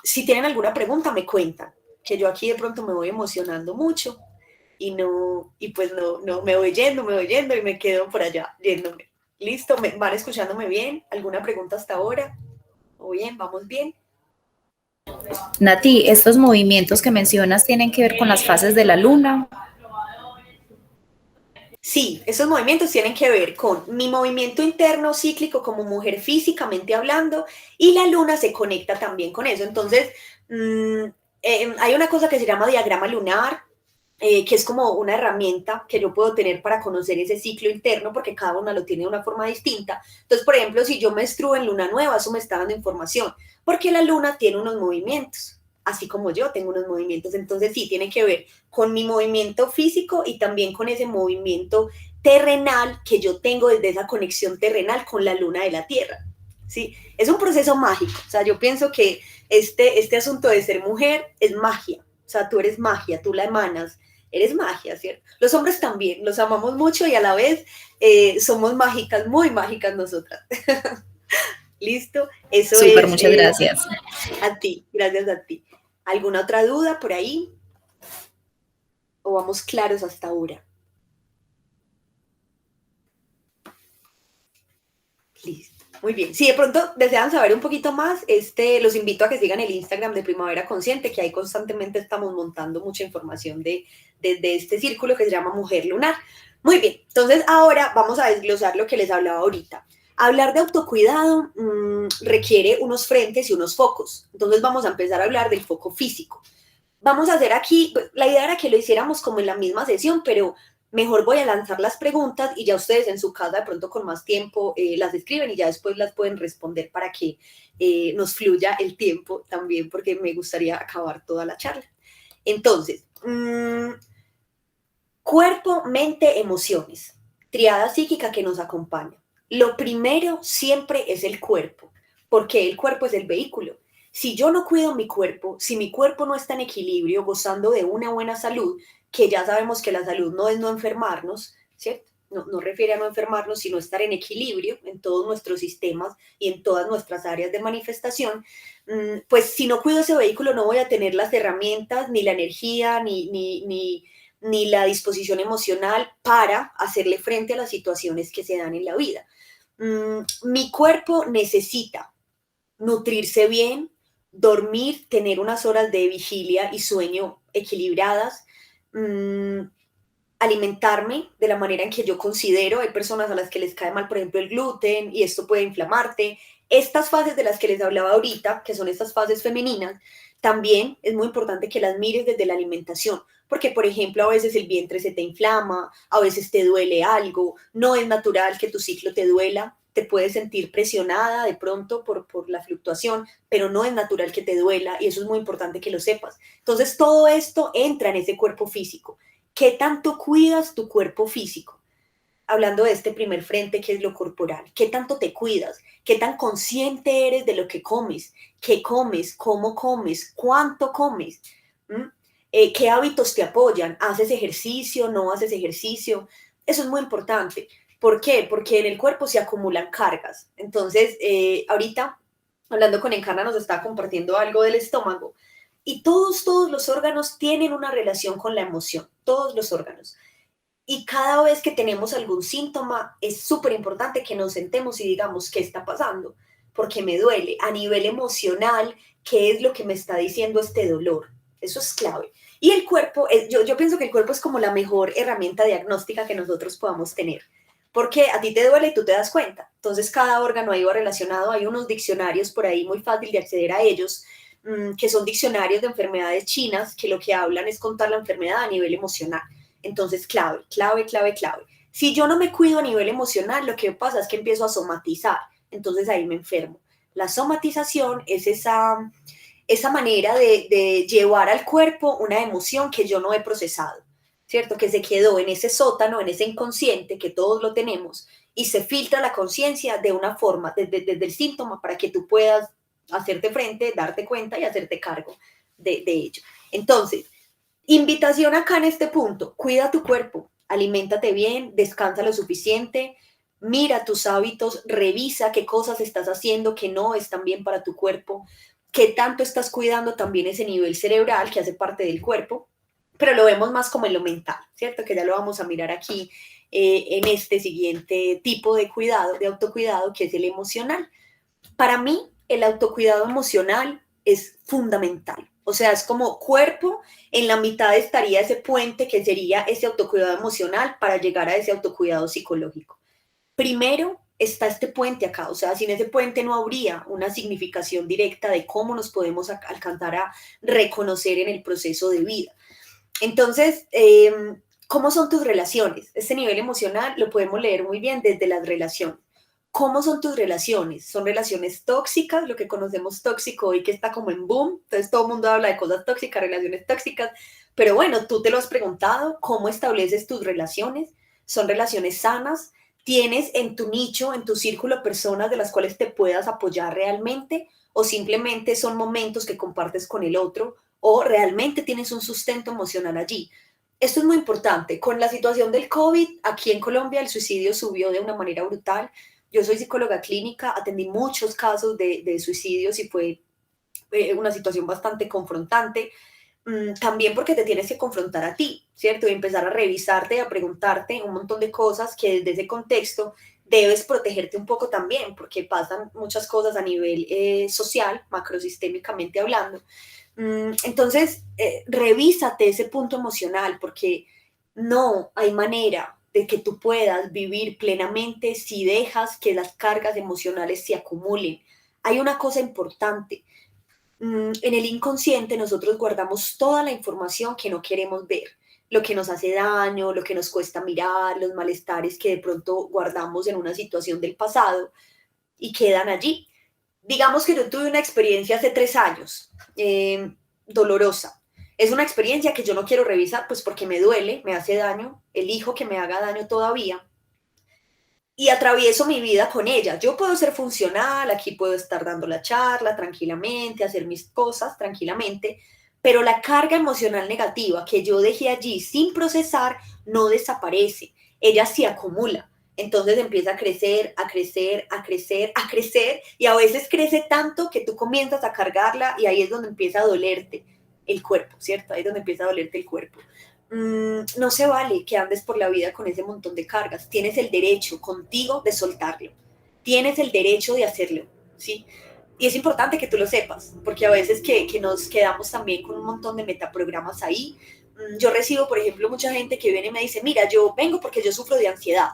si tienen alguna pregunta me cuentan, que yo aquí de pronto me voy emocionando mucho y pues no me voy yendo y me quedo por allá yéndome. Listo, ¿van escuchándome bien? ¿Alguna pregunta hasta ahora? ¿O bien? ¿Vamos bien? Nati, estos movimientos que mencionas tienen que ver con las fases de la luna. Sí, esos movimientos tienen que ver con mi movimiento interno cíclico como mujer físicamente hablando y la luna se conecta también con eso. Entonces, hay una cosa que se llama diagrama lunar, que es como una herramienta que yo puedo tener para conocer ese ciclo interno porque cada una lo tiene de una forma distinta. Entonces, por ejemplo, si yo menstruo en luna nueva, eso me está dando información porque la luna tiene unos movimientos así como yo tengo unos movimientos. Entonces sí, tiene que ver con mi movimiento físico y también con ese movimiento terrenal que yo tengo desde esa conexión terrenal con la luna de la Tierra. ¿Sí? Es un proceso mágico. O sea, yo pienso que este asunto de ser mujer es magia. O sea, tú eres magia, tú la emanas, eres magia, ¿cierto? Los hombres también, los amamos mucho y a la vez somos mágicas, muy mágicas nosotras. ¿Listo? Eso Súper, es. muchas gracias. A ti, gracias a ti. ¿Alguna otra duda por ahí? ¿O vamos claros hasta ahora? Listo. Muy bien. Si de pronto desean saber un poquito más, los invito a que sigan el Instagram de Primavera Consciente, que ahí constantemente estamos montando mucha información de este círculo que se llama Mujer Lunar. Muy bien. Entonces ahora vamos a desglosar lo que les hablaba ahorita. Hablar de autocuidado requiere unos frentes y unos focos. Entonces vamos a empezar a hablar del foco físico. Vamos a hacer aquí, la idea era que lo hiciéramos como en la misma sesión, pero mejor voy a lanzar las preguntas y ya ustedes en su casa de pronto con más tiempo las escriben y ya después las pueden responder para que nos fluya el tiempo también, porque me gustaría acabar toda la charla. Entonces, cuerpo, mente, emociones. Triada psíquica que nos acompaña. Lo primero siempre es el cuerpo, porque el cuerpo es el vehículo. Si yo no cuido mi cuerpo, si mi cuerpo no está en equilibrio, gozando de una buena salud, que ya sabemos que la salud no es no enfermarnos, ¿cierto? No refiere a no enfermarnos, sino estar en equilibrio en todos nuestros sistemas y en todas nuestras áreas de manifestación, pues si no cuido ese vehículo no voy a tener las herramientas, ni la energía, ni la disposición emocional para hacerle frente a las situaciones que se dan en la vida. Mi cuerpo necesita nutrirse bien, dormir, tener unas horas de vigilia y sueño equilibradas, alimentarme de la manera en que yo considero. Hay personas a las que les cae mal, por ejemplo, el gluten y esto puede inflamarte. Estas fases de las que les hablaba ahorita, que son estas fases femeninas, también es muy importante que las mires desde la alimentación, porque por ejemplo a veces el vientre se te inflama, a veces te duele algo, no es natural que tu ciclo te duela, te puedes sentir presionada de pronto por la fluctuación, pero no es natural que te duela y eso es muy importante que lo sepas. Entonces todo esto entra en ese cuerpo físico. ¿Qué tanto cuidas tu cuerpo físico? Hablando de este primer frente que es lo corporal, ¿qué tanto te cuidas? ¿Qué tan consciente eres de lo que comes? ¿Qué comes? ¿Cómo comes? ¿Cuánto comes? ¿Mm? ¿Qué hábitos te apoyan? ¿Haces ejercicio? ¿No haces ejercicio? Eso es muy importante. ¿Por qué? Porque en el cuerpo se acumulan cargas. Entonces, ahorita, hablando con Encarna, nos está compartiendo algo del estómago. Y todos los órganos tienen una relación con la emoción, todos los órganos. Y cada vez que tenemos algún síntoma, es súper importante que nos sentemos y digamos, ¿qué está pasando? Porque me duele. A nivel emocional, ¿qué es lo que me está diciendo este dolor? Eso es clave. Y el cuerpo, yo pienso que el cuerpo es como la mejor herramienta diagnóstica que nosotros podamos tener. Porque a ti te duele y tú te das cuenta. Entonces, cada órgano ahí va relacionado. Hay unos diccionarios por ahí muy fácil de acceder a ellos, que son diccionarios de enfermedades chinas, que lo que hablan es contar la enfermedad a nivel emocional. Entonces, clave. Si yo no me cuido a nivel emocional, lo que pasa es que empiezo a somatizar. Entonces ahí me enfermo. La somatización es esa manera de llevar al cuerpo una emoción que yo no he procesado, ¿cierto? Que se quedó en ese sótano, en ese inconsciente, que todos lo tenemos, y se filtra la conciencia de una forma, desde el síntoma, para que tú puedas hacerte frente, darte cuenta y hacerte cargo de ello. Entonces, invitación acá en este punto, cuida tu cuerpo, aliméntate bien, descansa lo suficiente, mira tus hábitos, revisa qué cosas estás haciendo que no están bien para tu cuerpo, qué tanto estás cuidando también ese nivel cerebral que hace parte del cuerpo, pero lo vemos más como en lo mental, ¿cierto? Que ya lo vamos a mirar aquí en este siguiente tipo de cuidado, de autocuidado, que es el emocional. Para mí, el autocuidado emocional es fundamental. O sea, es como cuerpo, en la mitad estaría ese puente que sería ese autocuidado emocional para llegar a ese autocuidado psicológico. Primero está este puente acá, o sea, sin ese puente no habría una significación directa de cómo nos podemos alcanzar a reconocer en el proceso de vida. Entonces, ¿cómo son tus relaciones? Este nivel emocional lo podemos leer muy bien desde las relaciones. ¿Cómo son tus relaciones? ¿Son relaciones tóxicas? Lo que conocemos tóxico hoy que está como en boom. Entonces todo el mundo habla de cosas tóxicas, relaciones tóxicas. Pero bueno, tú te lo has preguntado. ¿Cómo estableces tus relaciones? ¿Son relaciones sanas? ¿Tienes en tu nicho, en tu círculo, personas de las cuales te puedas apoyar realmente? ¿O simplemente son momentos que compartes con el otro? ¿O realmente tienes un sustento emocional allí? Esto es muy importante. Con la situación del COVID, aquí en Colombia el suicidio subió de una manera brutal. Yo soy psicóloga clínica, atendí muchos casos de suicidios y fue una situación bastante confrontante. También porque te tienes que confrontar a ti, ¿cierto? Y empezar a revisarte, a preguntarte un montón de cosas que desde ese contexto debes protegerte un poco también, porque pasan muchas cosas a nivel social, macrosistémicamente hablando. Entonces, revísate ese punto emocional, porque no hay manera de que tú puedas vivir plenamente si dejas que las cargas emocionales se acumulen. Hay una cosa importante. En el inconsciente nosotros guardamos toda la información que no queremos ver, lo que nos hace daño, lo que nos cuesta mirar, los malestares que de pronto guardamos en una situación del pasado y quedan allí. Digamos que yo tuve una experiencia hace 3 años, dolorosa. Es una experiencia que yo no quiero revisar, pues porque me duele, me hace daño, elijo que me haga daño todavía y atravieso mi vida con ella. Yo puedo ser funcional, aquí puedo estar dando la charla tranquilamente, hacer mis cosas tranquilamente, pero la carga emocional negativa que yo dejé allí sin procesar no desaparece, ella se acumula. Entonces empieza a crecer, a crecer, a crecer, a crecer, y a veces crece tanto que tú comienzas a cargarla y ahí es donde empieza a dolerte el cuerpo, ¿cierto? Ahí es donde empieza a dolerte el cuerpo. No se vale que andes por la vida con ese montón de cargas. Tienes el derecho contigo de soltarlo. Tienes el derecho de hacerlo, ¿sí? Y es importante que tú lo sepas, porque a veces que nos quedamos también con un montón de metaprogramas ahí. Yo recibo, por ejemplo, mucha gente que viene y me dice, mira, yo vengo porque yo sufro de ansiedad.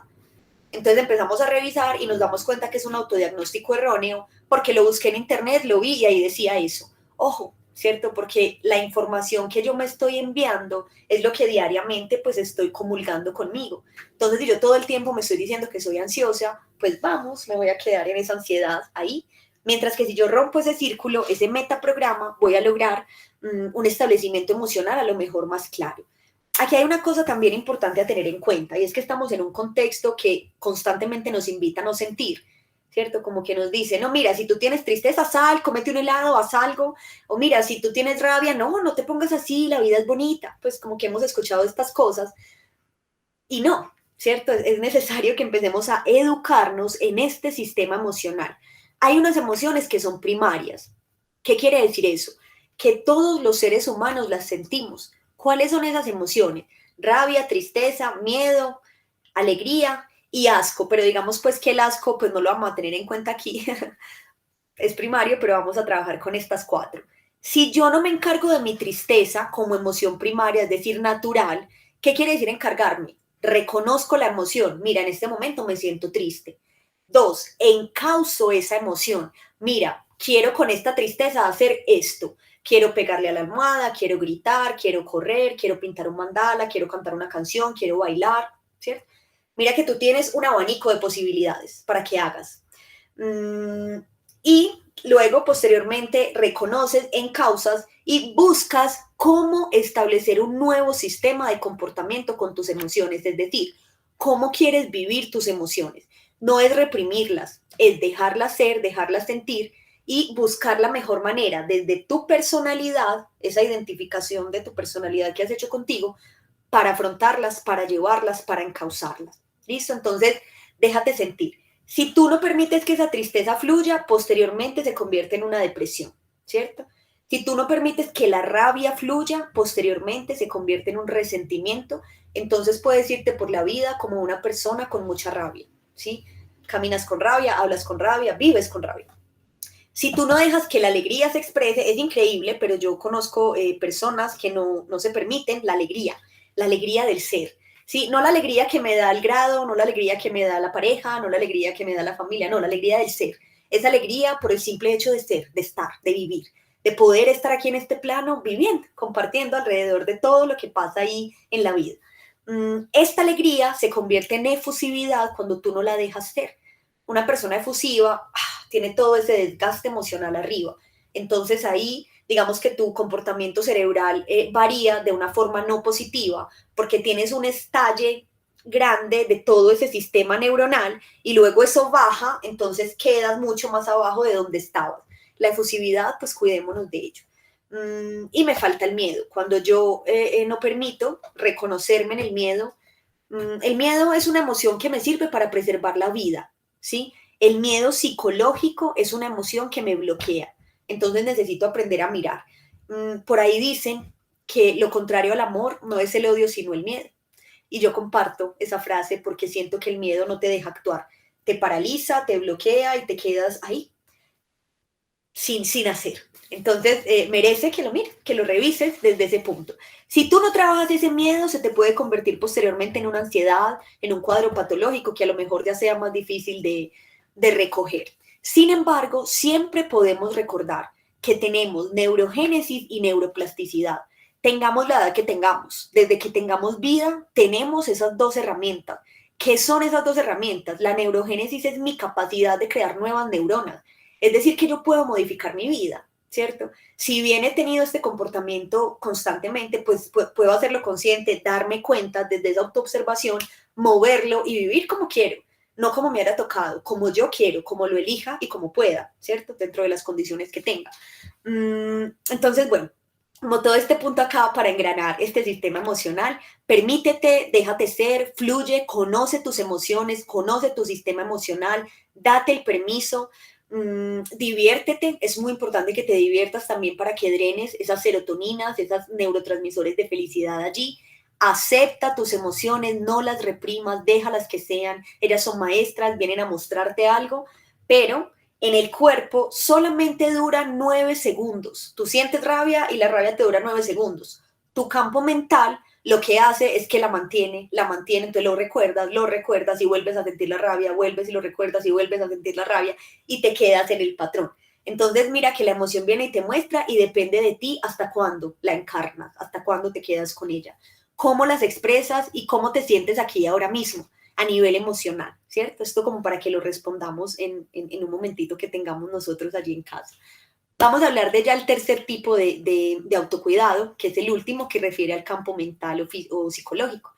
Entonces empezamos a revisar y nos damos cuenta que es un autodiagnóstico erróneo porque lo busqué en internet, lo vi y ahí decía eso. Ojo, ¿cierto? Porque la información que yo me estoy enviando es lo que diariamente pues estoy comulgando conmigo. Entonces, si yo todo el tiempo me estoy diciendo que soy ansiosa, pues vamos, me voy a quedar en esa ansiedad ahí. Mientras que si yo rompo ese círculo, ese metaprograma, voy a lograr un establecimiento emocional a lo mejor más claro. Aquí hay una cosa también importante a tener en cuenta y es que estamos en un contexto que constantemente nos invita a no sentir, ¿cierto? Como que nos dice, no, mira, si tú tienes tristeza, sal, cómete un helado, haz algo, o mira, si tú tienes rabia, no te pongas así, la vida es bonita, pues como que hemos escuchado estas cosas y no, ¿cierto? Es necesario que empecemos a educarnos en este sistema emocional. Hay unas emociones que son primarias. ¿Qué quiere decir eso? Que todos los seres humanos las sentimos. ¿Cuáles son esas emociones? Rabia, tristeza, miedo, alegría y asco, pero digamos pues que el asco pues no lo vamos a tener en cuenta aquí, es primario, pero vamos a trabajar con estas 4. Si yo no me encargo de mi tristeza como emoción primaria, es decir, natural, ¿qué quiere decir encargarme? Reconozco la emoción, mira, en este momento me siento triste. 2, encauzo esa emoción, mira, quiero con esta tristeza hacer esto, quiero pegarle a la almohada, quiero gritar, quiero correr, quiero pintar un mandala, quiero cantar una canción, quiero bailar, ¿cierto? Mira que tú tienes un abanico de posibilidades para que hagas. Y luego, posteriormente, reconoces en causas y buscas cómo establecer un nuevo sistema de comportamiento con tus emociones, es decir, cómo quieres vivir tus emociones. No es reprimirlas, es dejarlas ser, dejarlas sentir y buscar la mejor manera desde tu personalidad, esa identificación de tu personalidad que has hecho contigo, para afrontarlas, para llevarlas, para encauzarlas. ¿Listo? Entonces, déjate sentir. Si tú no permites que esa tristeza fluya, posteriormente se convierte en una depresión, ¿cierto? Si tú no permites que la rabia fluya, posteriormente se convierte en un resentimiento, entonces puedes irte por la vida como una persona con mucha rabia, ¿sí? Caminas con rabia, hablas con rabia, vives con rabia. Si tú no dejas que la alegría se exprese, es increíble, pero yo conozco personas que no se permiten la alegría del ser. Sí, no la alegría que me da el grado, no la alegría que me da la pareja, no la alegría que me da la familia, no, la alegría del ser. Esa alegría por el simple hecho de ser, de estar, de vivir, de poder estar aquí en este plano viviendo, compartiendo alrededor de todo lo que pasa ahí en la vida. Esta alegría se convierte en efusividad cuando tú no la dejas ser. Una persona efusiva tiene todo ese desgaste emocional arriba. Entonces ahí, digamos que tu comportamiento cerebral varía de una forma no positiva porque tienes un estalle grande de todo ese sistema neuronal y luego eso baja, entonces quedas mucho más abajo de donde estabas. La efusividad, pues cuidémonos de ello. Y me falta el miedo. Cuando yo no permito reconocerme en el miedo es una emoción que me sirve para preservar la vida, ¿sí? El miedo psicológico es una emoción que me bloquea. Entonces necesito aprender a mirar. Por ahí dicen que lo contrario al amor no es el odio, sino el miedo. Y yo comparto esa frase porque siento que el miedo no te deja actuar. Te paraliza, te bloquea y te quedas ahí, sin hacer. Entonces, merece que lo mires, que lo revises desde ese punto. Si tú no trabajas ese miedo, se te puede convertir posteriormente en una ansiedad, en un cuadro patológico que a lo mejor ya sea más difícil de recoger. Sin embargo, siempre podemos recordar que tenemos neurogénesis y neuroplasticidad. Tengamos la edad que tengamos, desde que tengamos vida, tenemos esas 2 herramientas. ¿Qué son esas 2 herramientas? La neurogénesis es mi capacidad de crear nuevas neuronas. Es decir, que yo puedo modificar mi vida, ¿cierto? Si bien he tenido este comportamiento constantemente, pues puedo hacerlo consciente, darme cuenta desde esa autoobservación, moverlo y vivir como quiero, no como me haya tocado, como yo quiero, como lo elija y como pueda, ¿cierto? Dentro de las condiciones que tenga. Entonces, bueno, como todo este punto acá para engranar este sistema emocional, permítete, déjate ser, fluye, conoce tus emociones, conoce tu sistema emocional, date el permiso, diviértete, es muy importante que te diviertas también para que drenes esas serotoninas, esas neurotransmisores de felicidad allí. Acepta tus emociones, no las reprimas, déjalas que sean, ellas son maestras, vienen a mostrarte algo, pero en el cuerpo solamente dura 9 segundos. Tú sientes rabia y la rabia te dura 9 segundos. Tu campo mental lo que hace es que la mantiene, entonces lo recuerdas y vuelves a sentir la rabia, vuelves y lo recuerdas y vuelves a sentir la rabia y te quedas en el patrón. Entonces mira que la emoción viene y te muestra y depende de ti hasta cuándo la encarnas, hasta cuándo te quedas con ella, cómo las expresas y cómo te sientes aquí ahora mismo a nivel emocional, ¿cierto? Esto como para que lo respondamos en un momentito que tengamos nosotros allí en casa. Vamos a hablar de ya el tercer tipo de autocuidado, que es el último, que refiere al campo mental o psicológico.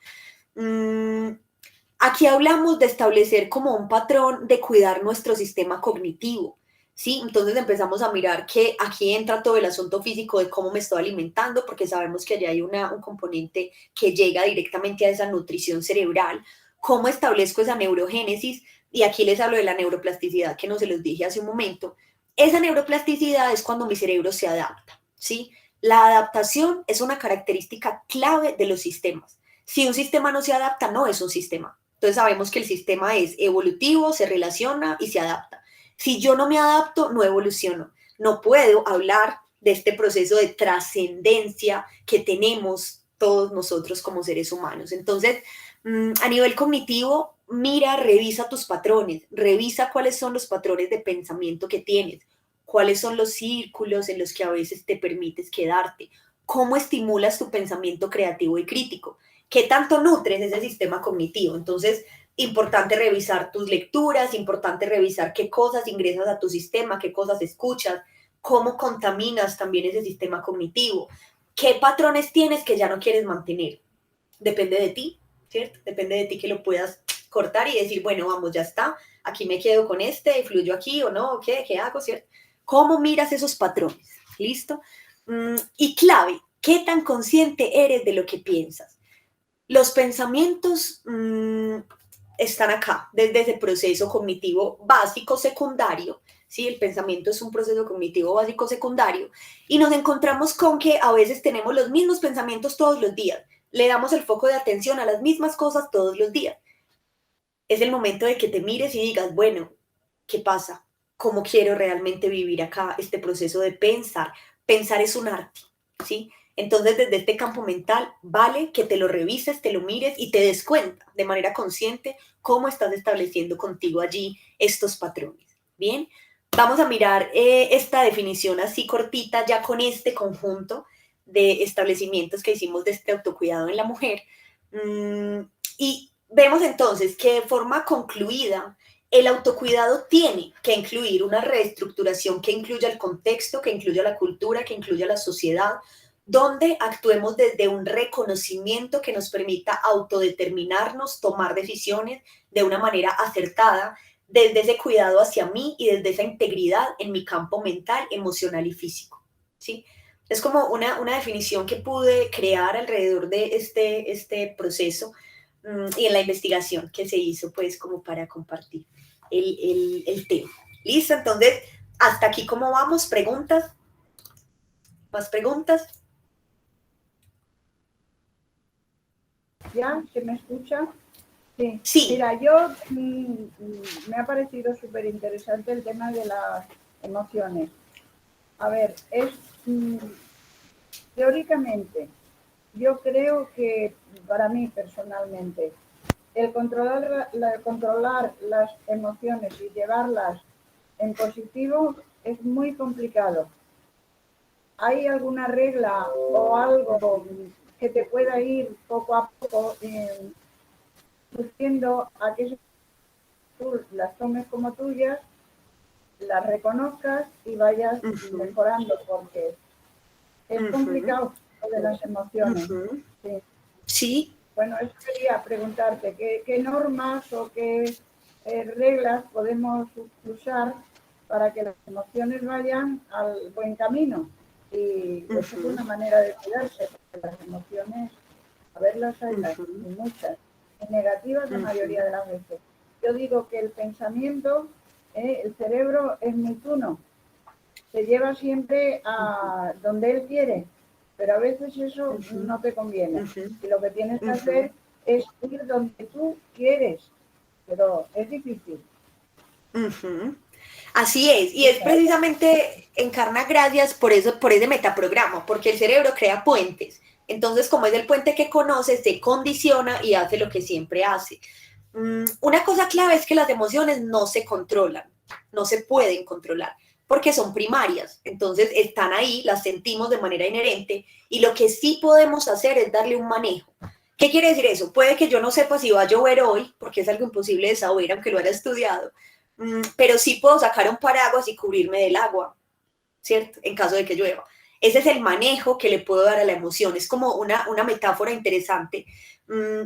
Aquí hablamos de establecer como un patrón de cuidar nuestro sistema cognitivo, ¿sí? Entonces empezamos a mirar que aquí entra todo el asunto físico de cómo me estoy alimentando, porque sabemos que allá hay un componente que llega directamente a esa nutrición cerebral, cómo establezco esa neurogénesis, y aquí les hablo de la neuroplasticidad que no se los dije hace un momento. Esa neuroplasticidad es cuando mi cerebro se adapta, ¿sí? La adaptación es una característica clave de los sistemas. Si un sistema no se adapta, no es un sistema. Entonces sabemos que el sistema es evolutivo, se relaciona y se adapta. Si yo no me adapto, no evoluciono. No puedo hablar de este proceso de trascendencia que tenemos todos nosotros como seres humanos. Entonces, a nivel cognitivo, mira, revisa tus patrones, revisa cuáles son los patrones de pensamiento que tienes, cuáles son los círculos en los que a veces te permites quedarte, cómo estimulas tu pensamiento creativo y crítico, qué tanto nutres ese sistema cognitivo. Entonces, importante revisar tus lecturas, importante revisar qué cosas ingresas a tu sistema, qué cosas escuchas, cómo contaminas también ese sistema cognitivo, qué patrones tienes que ya no quieres mantener. Depende de ti, ¿cierto? Depende de ti que lo puedas cortar y decir, bueno, vamos, ya está, aquí me quedo con este, fluyo aquí o no, ¿qué hago, cierto? ¿Cómo miras esos patrones? ¿Listo? Y clave, ¿qué tan consciente eres de lo que piensas? Los pensamientos están acá, desde ese proceso cognitivo básico secundario, ¿sí? El pensamiento es un proceso cognitivo básico secundario, y nos encontramos con que a veces tenemos los mismos pensamientos todos los días, le damos el foco de atención a las mismas cosas todos los días. Es el momento de que te mires y digas, bueno, ¿qué pasa? ¿Cómo quiero realmente vivir acá este proceso de pensar? Pensar es un arte, ¿sí? Entonces, desde este campo mental, vale que te lo revises, te lo mires y te des cuenta de manera consciente cómo estás estableciendo contigo allí estos patrones. Bien, vamos a mirar esta definición así cortita ya con este conjunto de establecimientos que hicimos de este autocuidado en la mujer. Y vemos entonces que de forma concluida, el autocuidado tiene que incluir una reestructuración que incluya el contexto, que incluya la cultura, que incluya la sociedad, donde actuemos desde un reconocimiento que nos permita autodeterminarnos, tomar decisiones de una manera acertada, desde ese cuidado hacia mí y desde esa integridad en mi campo mental, emocional y físico, ¿sí? Es como una definición que pude crear alrededor de este proceso y en la investigación que se hizo, pues, como para compartir el tema. ¿Listo? Entonces, hasta aquí, ¿cómo vamos? ¿Preguntas? ¿Más preguntas? ¿Ya? ¿Se me escucha? Sí. Sí. Mira, yo me ha parecido súper interesante el tema de las emociones. A ver, teóricamente, yo creo que para mí personalmente, el controlar las emociones y llevarlas en positivo es muy complicado. ¿Hay alguna regla o algo que te pueda ir poco a poco induciendo a que tú las tomes como tuyas, las reconozcas y vayas mejorando? Porque es complicado lo de las emociones. Sí. Sí. Bueno, eso quería preguntarte, ¿qué normas o qué reglas podemos usar para que las emociones vayan al buen camino? Y eso es una manera de cuidarse, porque las emociones, a ver, las hay y muchas, y negativas la mayoría de las veces. Yo digo que el pensamiento, el cerebro es muy tuno, te lleva siempre a donde él quiere, pero a veces eso no te conviene. Y lo que tienes que hacer es ir donde tú quieres, pero es difícil. Así es, y es precisamente, Encarna, gracias por eso, por ese metaprograma, porque el cerebro crea puentes. Entonces, como es el puente que conoce, se condiciona y hace lo que siempre hace. Una cosa clave es que las emociones no se controlan, no se pueden controlar, porque son primarias, entonces están ahí, las sentimos de manera inherente, y lo que sí podemos hacer es darle un manejo. ¿Qué quiere decir eso? Puede que yo no sepa si va a llover hoy, porque es algo imposible de saber, aunque lo haya estudiado, pero sí puedo sacar un paraguas y cubrirme del agua, ¿cierto? En caso de que llueva. Ese es el manejo que le puedo dar a la emoción. Es como una metáfora interesante.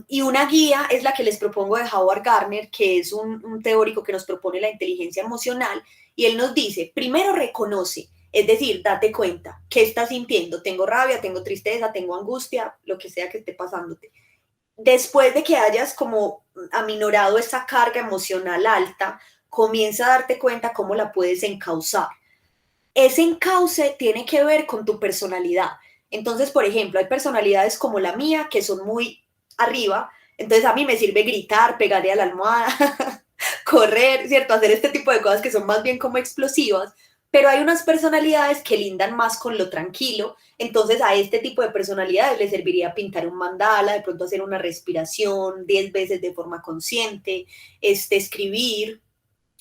Y una guía es la que les propongo de Howard Gardner, que es un teórico que nos propone la inteligencia emocional, y él nos dice, primero reconoce, es decir, date cuenta, ¿qué estás sintiendo? Tengo rabia, tengo tristeza, tengo angustia, lo que sea que esté pasándote. Después de que hayas como aminorado esa carga emocional alta, comienza a darte cuenta cómo la puedes encauzar. Ese encauce tiene que ver con tu personalidad. Entonces, por ejemplo, hay personalidades como la mía que son muy arriba, entonces a mí me sirve gritar, pegarle a la almohada, correr, ¿cierto? Hacer este tipo de cosas que son más bien como explosivas, pero hay unas personalidades que lindan más con lo tranquilo, entonces a este tipo de personalidades le serviría pintar un mandala, de pronto hacer una respiración 10 veces de forma consciente, escribir,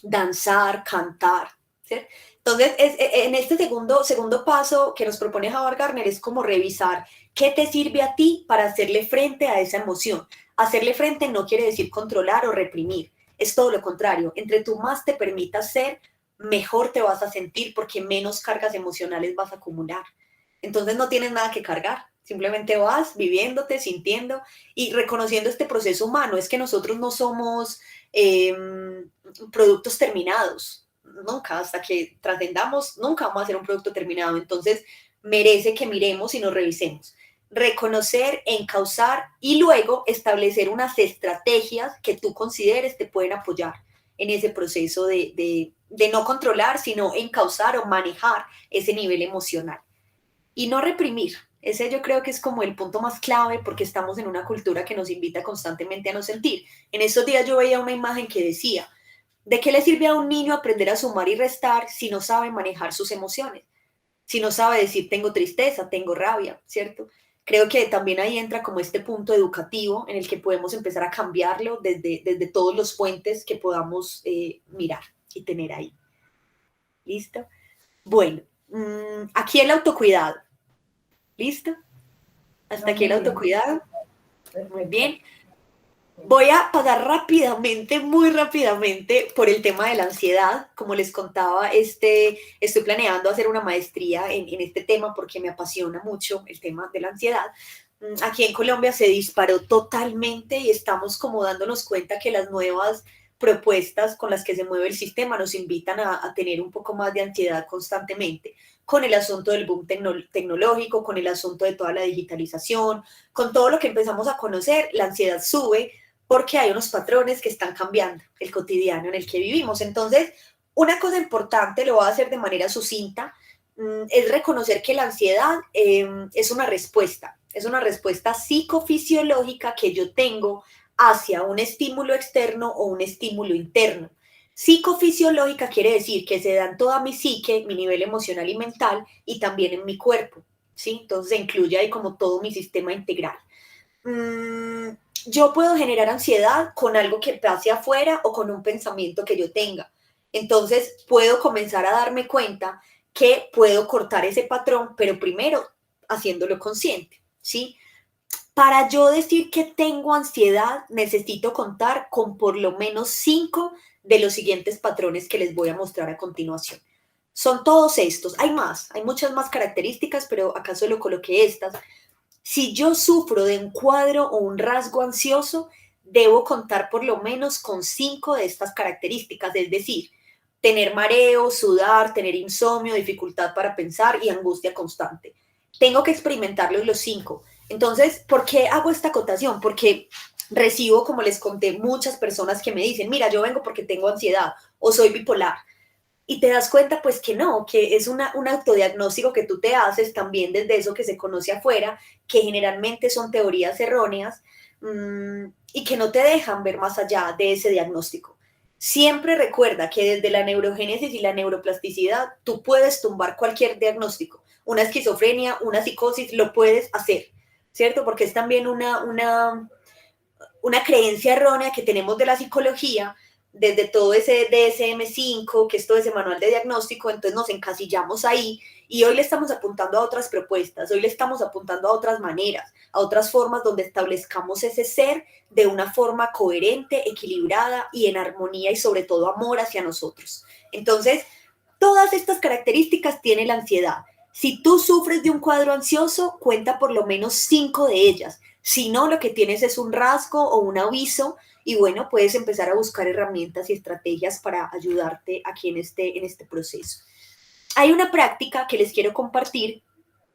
danzar, cantar, ¿cierto? Entonces, en este segundo paso que nos propone Howard Gardner es como revisar qué te sirve a ti para hacerle frente a esa emoción. Hacerle frente no quiere decir controlar o reprimir, es todo lo contrario. Entre tú más te permitas ser, mejor te vas a sentir porque menos cargas emocionales vas a acumular. Entonces no tienes nada que cargar, simplemente vas viviéndote, sintiendo y reconociendo este proceso humano. Es que nosotros no somos productos terminados, nunca, hasta que trascendamos, nunca vamos a ser un producto terminado. Entonces merece que miremos y nos revisemos. Reconocer, encauzar y luego establecer unas estrategias que tú consideres te pueden apoyar en ese proceso de no controlar, sino encauzar o manejar ese nivel emocional. Y no reprimir. Ese yo creo que es como el punto más clave porque estamos en una cultura que nos invita constantemente a no sentir. En estos días yo veía una imagen que decía, ¿de qué le sirve a un niño aprender a sumar y restar si no sabe manejar sus emociones? Si no sabe decir tengo tristeza, tengo rabia, ¿cierto? Creo que también ahí entra como este punto educativo en el que podemos empezar a cambiarlo desde todos los puentes que podamos mirar y tener ahí. ¿Listo? Bueno, aquí el autocuidado. ¿Listo? Hasta aquí el autocuidado. Muy bien. Voy a pasar rápidamente, muy rápidamente, por el tema de la ansiedad. Como les contaba, estoy planeando hacer una maestría en este tema porque me apasiona mucho el tema de la ansiedad. Aquí en Colombia se disparó totalmente y estamos como dándonos cuenta que las nuevas propuestas con las que se mueve el sistema nos invitan a tener un poco más de ansiedad constantemente, con el asunto del boom tecnológico, con el asunto de toda la digitalización, con todo lo que empezamos a conocer, la ansiedad sube porque hay unos patrones que están cambiando el cotidiano en el que vivimos. Entonces, una cosa importante, lo voy a hacer de manera sucinta, es reconocer que la ansiedad es una respuesta psicofisiológica que yo tengo hacia un estímulo externo o un estímulo interno. Psicofisiológica quiere decir que se da en toda mi psique, mi nivel emocional y mental, y también en mi cuerpo, ¿sí? Entonces se incluye ahí como todo mi sistema integral. Yo puedo generar ansiedad con algo que pase afuera o con un pensamiento que yo tenga. Entonces puedo comenzar a darme cuenta que puedo cortar ese patrón, pero primero haciéndolo consciente, ¿sí? Para yo decir que tengo ansiedad, necesito contar con por lo menos 5 de los siguientes patrones que les voy a mostrar a continuación. Son todos estos, hay más, hay muchas más características, pero acá solo coloqué estas. Si yo sufro de un cuadro o un rasgo ansioso, debo contar por lo menos con 5 de estas características, es decir, tener mareo, sudar, tener insomnio, dificultad para pensar y angustia constante. Tengo que experimentarlos los 5. Entonces, ¿por qué hago esta acotación? Porque recibo, como les conté, muchas personas que me dicen, mira, yo vengo porque tengo ansiedad o soy bipolar. Y te das cuenta, pues, que no, que es un autodiagnóstico que tú te haces también desde eso que se conoce afuera, que generalmente son teorías erróneas y que no te dejan ver más allá de ese diagnóstico. Siempre recuerda que desde la neurogénesis y la neuroplasticidad, tú puedes tumbar cualquier diagnóstico. Una esquizofrenia, una psicosis, lo puedes hacer. ¿cierto? Porque es también una creencia errónea que tenemos de la psicología, desde todo ese DSM-5, que es todo ese manual de diagnóstico, entonces nos encasillamos ahí y hoy le estamos apuntando a otras propuestas, hoy le estamos apuntando a otras maneras, a otras formas donde establezcamos ese ser de una forma coherente, equilibrada y en armonía y sobre todo amor hacia nosotros. Entonces, todas estas características tiene la ansiedad. Si tú sufres de un cuadro ansioso, cuenta por lo menos 5 de ellas. Si no, lo que tienes es un rasgo o un aviso y bueno, puedes empezar a buscar herramientas y estrategias para ayudarte aquí en este proceso. Hay una práctica que les quiero compartir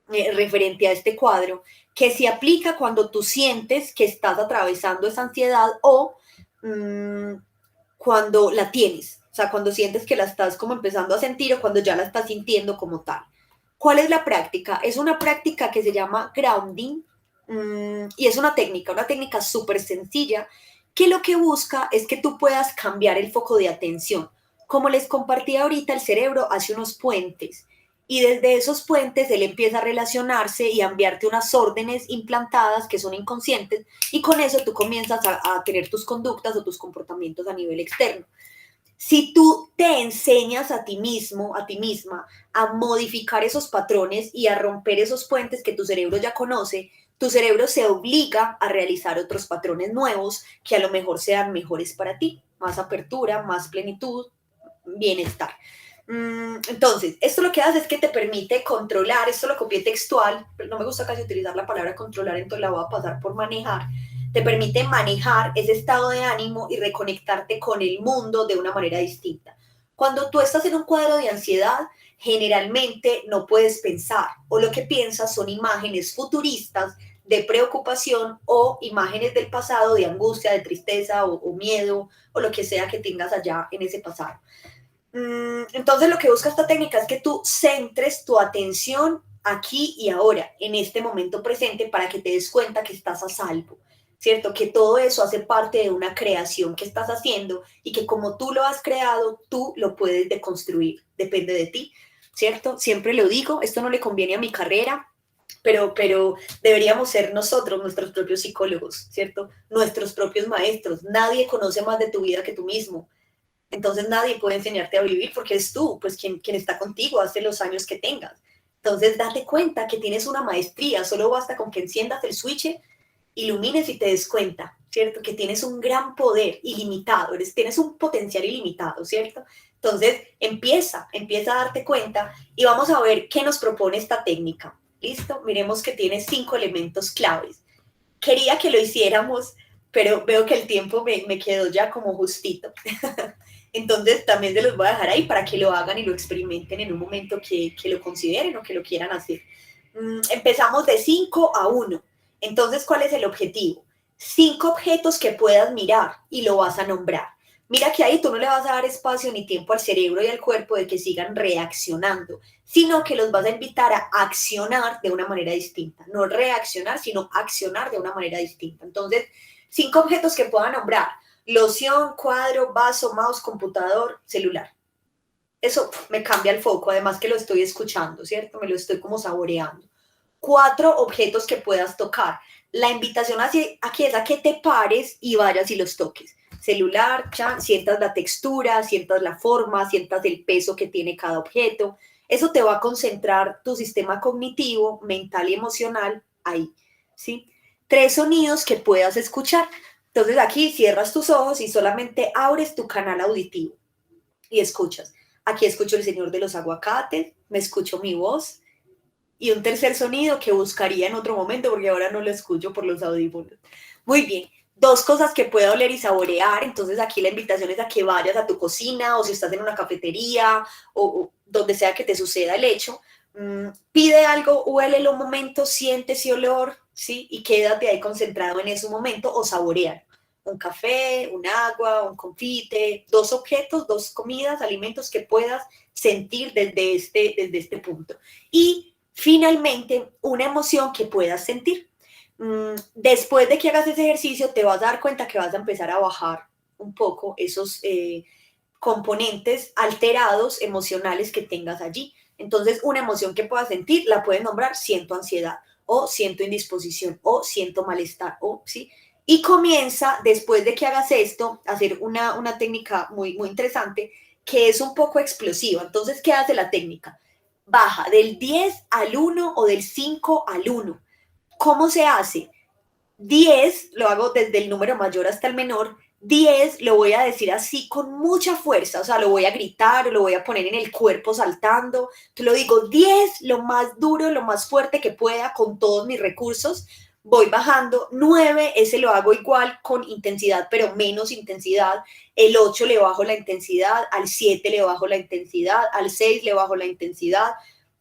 referente a este cuadro que se aplica cuando tú sientes que estás atravesando esa ansiedad o cuando la tienes, o sea, cuando sientes que la estás como empezando a sentir o cuando ya la estás sintiendo como tal. ¿Cuál es la práctica? Es una práctica que se llama grounding y es una técnica súper sencilla que lo que busca es que tú puedas cambiar el foco de atención. Como les compartí ahorita, el cerebro hace unos puentes y desde esos puentes él empieza a relacionarse y a enviarte unas órdenes implantadas que son inconscientes y con eso tú comienzas a tener tus conductas o tus comportamientos a nivel externo. Si tú te enseñas a ti mismo, a ti misma, a modificar esos patrones y a romper esos puentes que tu cerebro ya conoce, tu cerebro se obliga a realizar otros patrones nuevos que a lo mejor sean mejores para ti, más apertura, más plenitud, bienestar. Entonces, esto lo que hace es que te permite controlar, esto lo copié textual, pero no me gusta casi utilizar la palabra controlar, entonces la voy a pasar por manejar. Te permite manejar ese estado de ánimo y reconectarte con el mundo de una manera distinta. Cuando tú estás en un cuadro de ansiedad, generalmente no puedes pensar o lo que piensas son imágenes futuristas de preocupación o imágenes del pasado de angustia, de tristeza o miedo o lo que sea que tengas allá en ese pasado. Entonces lo que busca esta técnica es que tú centres tu atención aquí y ahora, en este momento presente, para que te des cuenta que estás a salvo, ¿cierto? Que todo eso hace parte de una creación que estás haciendo y que como tú lo has creado, tú lo puedes deconstruir, depende de ti, ¿cierto? Siempre lo digo, esto no le conviene a mi carrera, pero deberíamos ser nosotros, nuestros propios psicólogos, ¿cierto? Nuestros propios maestros. Nadie conoce más de tu vida que tú mismo. Entonces nadie puede enseñarte a vivir porque es tú, pues quien está contigo hace los años que tengas. Entonces date cuenta que tienes una maestría, solo basta con que enciendas el switch, ilumines y te des cuenta, ¿cierto? Que tienes un gran poder ilimitado, tienes un potencial ilimitado, ¿cierto? Entonces empieza a darte cuenta y vamos a ver qué nos propone esta técnica. ¿Listo? Miremos que tiene 5 elementos claves. Quería que lo hiciéramos, pero veo que el tiempo me quedó ya como justito. Entonces también se los voy a dejar ahí para que lo hagan y lo experimenten en un momento que lo consideren o que lo quieran hacer. Empezamos de 5 a 1. Entonces, ¿cuál es el objetivo? 5 objetos que puedas mirar y lo vas a nombrar. Mira que ahí tú no le vas a dar espacio ni tiempo al cerebro y al cuerpo de que sigan reaccionando, sino que los vas a invitar a accionar de una manera distinta. No reaccionar, sino accionar de una manera distinta. Entonces, 5 objetos que puedan nombrar. Loción, cuadro, vaso, mouse, computador, celular. Eso me cambia el foco, además que lo estoy escuchando, ¿cierto? Me lo estoy como saboreando. 4 objetos que puedas tocar. La invitación aquí es a que te pares y vayas y los toques. Celular, sientas la textura, sientas la forma, sientas el peso que tiene cada objeto. Eso te va a concentrar tu sistema cognitivo, mental y emocional ahí, ¿sí? 3 sonidos que puedas escuchar. Entonces aquí cierras tus ojos y solamente abres tu canal auditivo y escuchas. Aquí escucho el señor de los aguacates, me escucho mi voz y un tercer sonido que buscaría en otro momento porque ahora no lo escucho por los audífonos. Muy bien, 2 cosas que pueda oler y saborear. Entonces aquí la invitación es a que vayas a tu cocina o si estás en una cafetería o donde sea que te suceda el hecho. Pide algo, huélelo un momento, siente ese olor, ¿sí? Y quédate ahí concentrado en ese momento o saborear. Un café, un agua, un confite, 2 objetos, 2 comidas, alimentos que puedas sentir desde este punto. Y finalmente, una emoción que puedas sentir. Después de que hagas ese ejercicio, te vas a dar cuenta que vas a empezar a bajar un poco esos componentes alterados emocionales que tengas allí. Entonces, una emoción que puedas sentir, la puedes nombrar, siento ansiedad. o siento indisposición, o siento malestar, o sí. Y comienza, después de que hagas esto, a hacer una técnica muy, muy interesante, que es un poco explosiva. Entonces, ¿qué hace la técnica? Baja del 10 al 1 o del 5 al 1. ¿Cómo se hace? 10 lo hago desde el número mayor hasta el menor. 10 lo voy a decir así con mucha fuerza, o sea, lo voy a gritar o lo voy a poner en el cuerpo saltando. Te lo digo 10, lo más duro, lo más fuerte que pueda con todos mis recursos. Voy bajando. 9, ese lo hago igual con intensidad, pero menos intensidad. El 8 le bajo la intensidad, al 7 le bajo la intensidad, al 6 le bajo la intensidad.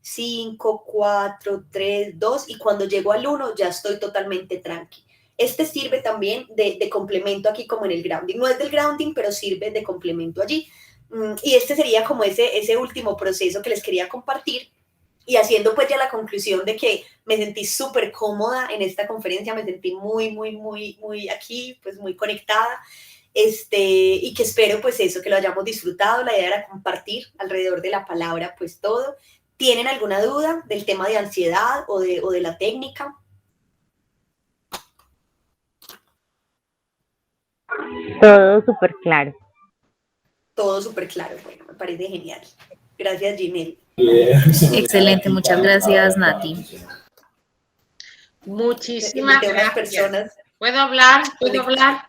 5, 4, 3, 2 y cuando llego al 1 ya estoy totalmente tranqui. Este sirve también de complemento aquí como en el grounding. No es del grounding, pero sirve de complemento allí. Y este sería como ese último proceso que les quería compartir. Y haciendo pues ya la conclusión de que me sentí súper cómoda en esta conferencia, me sentí muy aquí, pues muy conectada. Y que espero pues eso, que lo hayamos disfrutado. La idea era compartir alrededor de la palabra pues todo. ¿Tienen alguna duda del tema de ansiedad o de la técnica? Todo súper claro. Todo súper claro. Bueno, me parece genial. Gracias, Ginelle. Excelente, muchas gracias, Nati. Muchísimas Invité a unas gracias. personas. ¿Puedo hablar? ¿Puedo hablar?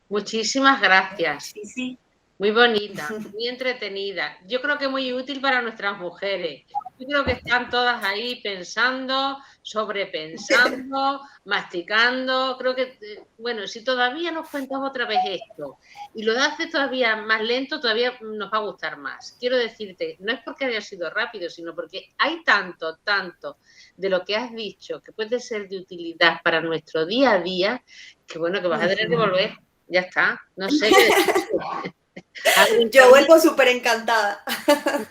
Muchísimas gracias. Sí, sí. Muy bonita, muy entretenida. Yo creo que muy útil para nuestras mujeres. Yo creo que están todas ahí pensando, sobrepensando, masticando. Creo que, bueno, si todavía nos cuentas otra vez esto y lo haces todavía más lento, todavía nos va a gustar más. Quiero decirte, no es porque haya sido rápido, sino porque hay tanto de lo que has dicho que puede ser de utilidad para nuestro día a día, que bueno, que vas a tener que volver. Ya está, no sé qué decirte. Yo vuelvo súper encantada.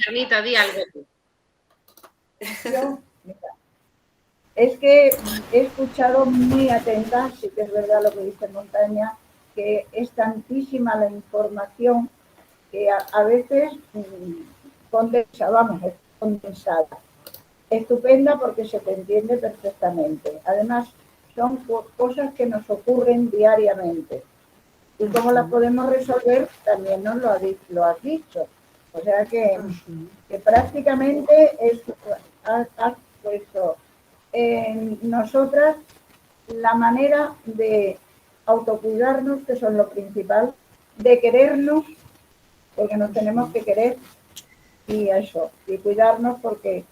Carnita, di algo tú. Yo, mira, es que he escuchado muy atenta, sí que es verdad lo que dice Montaña, que es tantísima la información que a veces condensada. Estupenda porque se te entiende perfectamente. Además, son cosas que nos ocurren diariamente. Y cómo las podemos resolver también nos lo has dicho. O sea que prácticamente has puesto en nosotras la manera de autocuidarnos, que son lo principal, de querernos, porque nos tenemos que querer, y eso, y cuidarnos, porque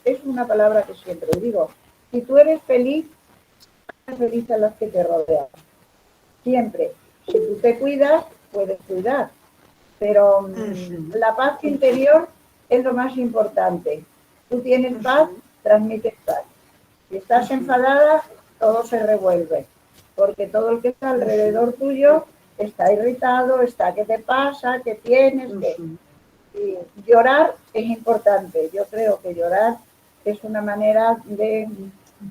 es una palabra que siempre digo, si tú eres feliz, eres feliz a los que te rodean. Siempre. Si tú te cuidas, puedes cuidar. Pero la paz interior es lo más importante. Tú tienes paz, transmites paz. Si estás enfadada, todo se revuelve. Porque todo el que está alrededor tuyo está irritado, está ¿qué te pasa? ¿Qué tienes? Y llorar es importante. Yo creo que llorar es una manera de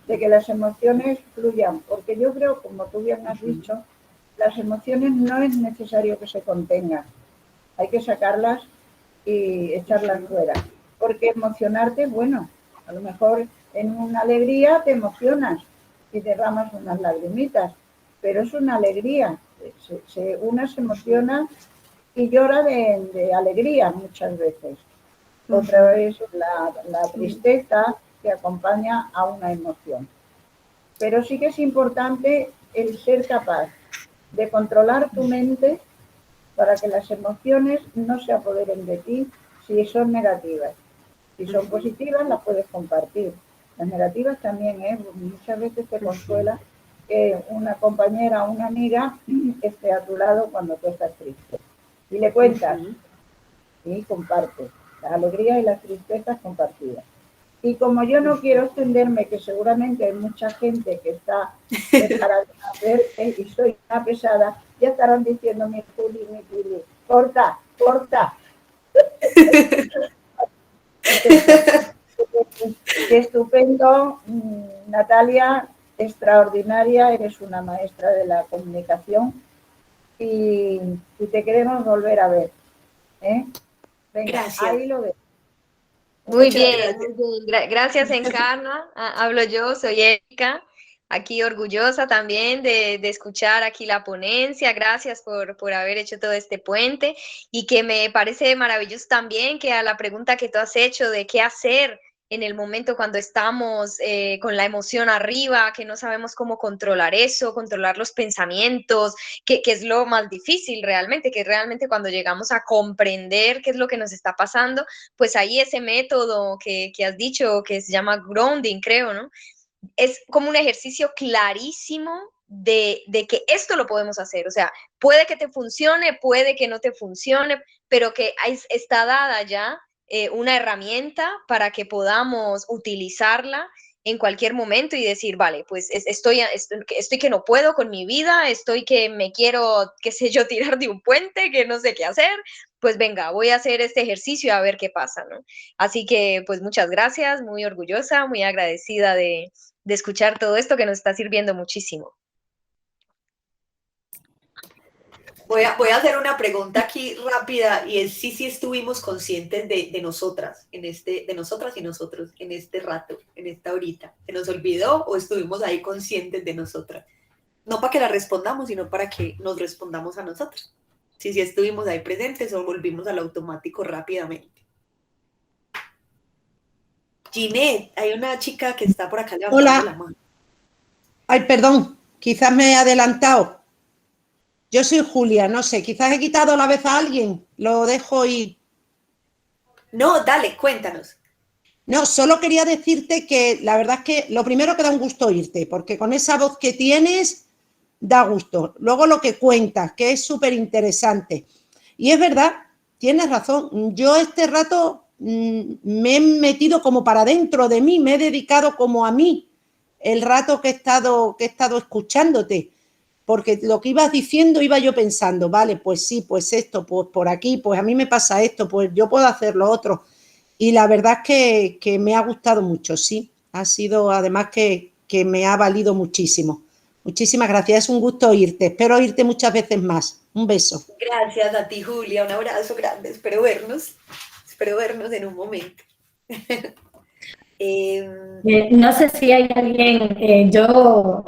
que las emociones fluyan. Porque yo creo, como tú bien has dicho, las emociones no es necesario que se contengan. Hay que sacarlas y echarlas fuera. Porque emocionarte, bueno, a lo mejor en una alegría te emocionas y derramas unas lagrimitas, pero es una alegría. Una se emociona y llora de alegría muchas veces. Otra vez la tristeza que acompaña a una emoción. Pero sí que es importante el ser capaz de controlar tu mente para que las emociones no se apoderen de ti si son negativas. Si son positivas, las puedes compartir. Las negativas también, muchas veces te consuela que una compañera o una amiga esté a tu lado cuando tú estás triste. Y le cuentas, y compartes las alegrías y las tristezas compartidas. Y como yo no quiero extenderme, que seguramente hay mucha gente que está para hacer y soy una pesada, ya estarán diciendo mi Juli, corta. Qué estupendo, Natalia, extraordinaria, eres una maestra de la comunicación y te queremos volver a ver. Venga, Gracias. ahí lo ves. Muy Muchas bien, gracias. muy bien. Gracias, Encarna. Hablo yo, soy Erika, aquí orgullosa también de escuchar aquí la ponencia. Gracias por haber hecho todo este puente y que me parece maravilloso también que a la pregunta que tú has hecho de qué hacer en el momento cuando estamos con la emoción arriba, que no sabemos cómo controlar eso, controlar los pensamientos, que es lo más difícil realmente, que realmente cuando llegamos a comprender qué es lo que nos está pasando, pues ahí ese método que has dicho, que se llama grounding, creo, ¿no? Es como un ejercicio clarísimo de que esto lo podemos hacer. O sea, puede que te funcione, puede que no te funcione, pero que está dada ya una herramienta para que podamos utilizarla en cualquier momento y decir, vale, pues estoy que no puedo con mi vida, estoy que me quiero, qué sé yo, tirar de un puente, que no sé qué hacer, pues venga, voy a hacer este ejercicio a ver qué pasa, ¿no? Así que, pues muchas gracias, muy orgullosa, muy agradecida de escuchar todo esto que nos está sirviendo muchísimo. Voy a hacer una pregunta aquí rápida y es si estuvimos conscientes de nosotras, de nosotras y nosotros en este rato, en esta horita. ¿Se nos olvidó o estuvimos ahí conscientes de nosotras? No para que la respondamos, sino para que nos respondamos a nosotros. Si estuvimos ahí presentes o volvimos al automático rápidamente. Ginette, hay una chica que está por acá levantando la Hola. mano. Ay, perdón, quizás me he adelantado. Yo soy Julia, no sé, quizás he quitado la vez a alguien, lo dejo ir. No, dale, cuéntanos. No, solo quería decirte que la verdad es que lo primero que da un gusto oírte, porque con esa voz que tienes da gusto. Luego lo que cuentas, que es súper interesante. Y es verdad, tienes razón, yo este rato me he metido como para dentro de mí, me he dedicado como a mí el rato que he estado escuchándote. Porque lo que ibas diciendo iba yo pensando, vale, pues sí, pues esto, pues por aquí, pues a mí me pasa esto, pues yo puedo hacer lo otro. Y la verdad es que me ha gustado mucho, sí. Ha sido además que me ha valido muchísimo. Muchísimas gracias, es un gusto oírte. Espero oírte muchas veces más. Un beso. Gracias a ti, Julia, un abrazo grande. Espero vernos en un momento. No sé si hay alguien, yo,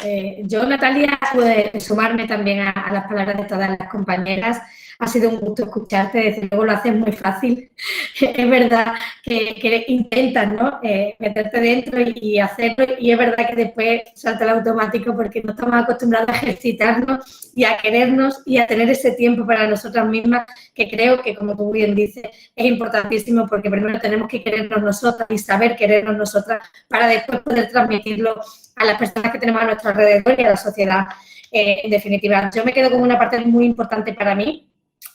Natalia, pude sumarme también a las palabras de todas las compañeras. Ha sido un gusto escucharte, desde luego lo haces muy fácil. Es verdad que intentas, ¿no? Meterte dentro y hacerlo, y es verdad que después salta el automático porque no estamos acostumbrados a ejercitarnos y a querernos y a tener ese tiempo para nosotras mismas, que creo que, como tú bien dices, es importantísimo, porque primero tenemos que querernos nosotras y saber querernos nosotras para después poder transmitirlo a las personas que tenemos a nuestro alrededor y a la sociedad, en definitiva. Yo me quedo con una parte muy importante para mí,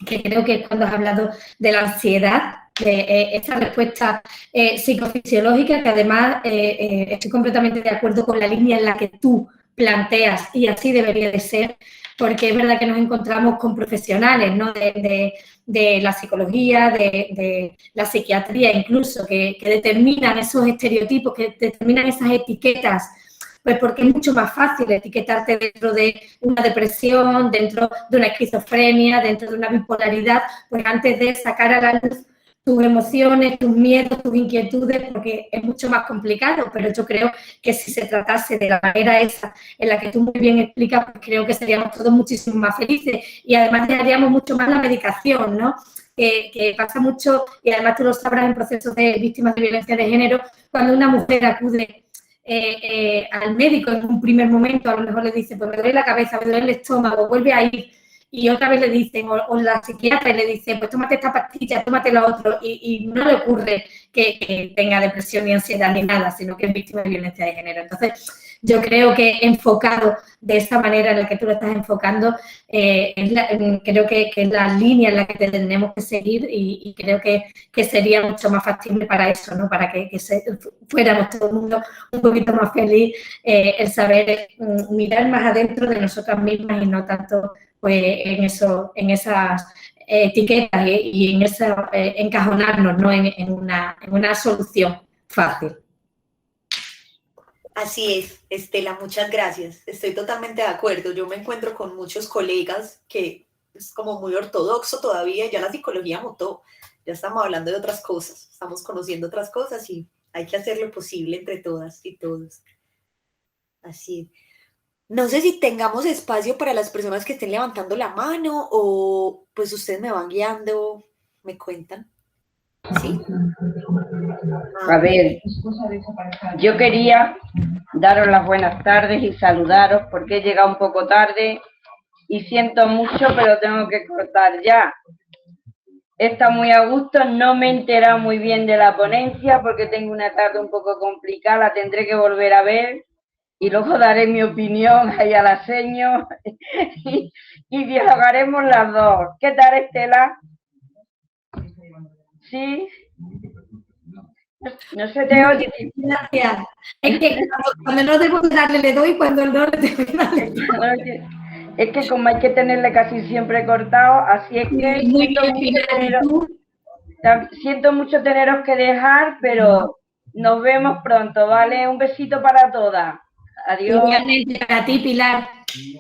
que creo que es cuando has hablado de la ansiedad, de esta respuesta psicofisiológica, que además estoy completamente de acuerdo con la línea en la que tú planteas, y así debería de ser, porque es verdad que nos encontramos con profesionales, ¿no? de la psicología, de la psiquiatría incluso, que determinan esos estereotipos, que determinan esas etiquetas, pues porque es mucho más fácil etiquetarte dentro de una depresión, dentro de una esquizofrenia, dentro de una bipolaridad, pues antes de sacar a la luz tus emociones, tus miedos, tus inquietudes, porque es mucho más complicado, pero yo creo que si se tratase de la manera esa en la que tú muy bien explicas, pues creo que seríamos todos muchísimo más felices y además dejaríamos mucho más la medicación, ¿no? Que pasa mucho, y además tú lo sabrás en procesos de víctimas de violencia de género, cuando una mujer acude al médico en un primer momento, a lo mejor le dice, pues me duele la cabeza, me duele el estómago, vuelve a ir, y otra vez le dicen, o la psiquiatra le dice, pues tómate esta pastilla, tómate la otra, y no le ocurre que tenga depresión ni ansiedad ni nada, sino que es víctima de violencia de género. Entonces, yo creo que enfocado de esa manera en la que tú lo estás enfocando, creo que es la línea en la que tenemos que seguir, y creo que sería mucho más factible para eso, ¿no? Para que fuéramos todo el mundo un poquito más feliz, el saber mirar más adentro de nosotras mismas y no tanto pues en esas etiquetas y en esa encajonarnos, ¿no? en una solución fácil. Así es, Estela, muchas gracias. Estoy totalmente de acuerdo. Yo me encuentro con muchos colegas que es como muy ortodoxo todavía, ya la psicología mutó, Ya estamos hablando de otras cosas, estamos conociendo otras cosas y hay que hacer lo posible entre todas y todos. Así es. No sé si tengamos espacio para las personas que estén levantando la mano o pues ustedes me van guiando, me cuentan. ¿Sí? A ver, yo quería daros las buenas tardes y saludaros porque he llegado un poco tarde y siento mucho, pero tengo que cortar ya. Está muy a gusto, no me he enterado muy bien de la ponencia porque tengo una tarde un poco complicada, la tendré que volver a ver y luego daré mi opinión ahí a la seño y dialogaremos las dos. ¿Qué tal, Estela? ¿Sí? No se te oye. Gracias. Es que cuando no debo darle, le doy, cuando no le debo darle. Es que como hay que tenerle casi siempre cortado, así es que siento mucho teneros que dejar, pero nos vemos pronto, ¿vale? Un besito para todas. Adiós. Igualmente para ti, Pilar.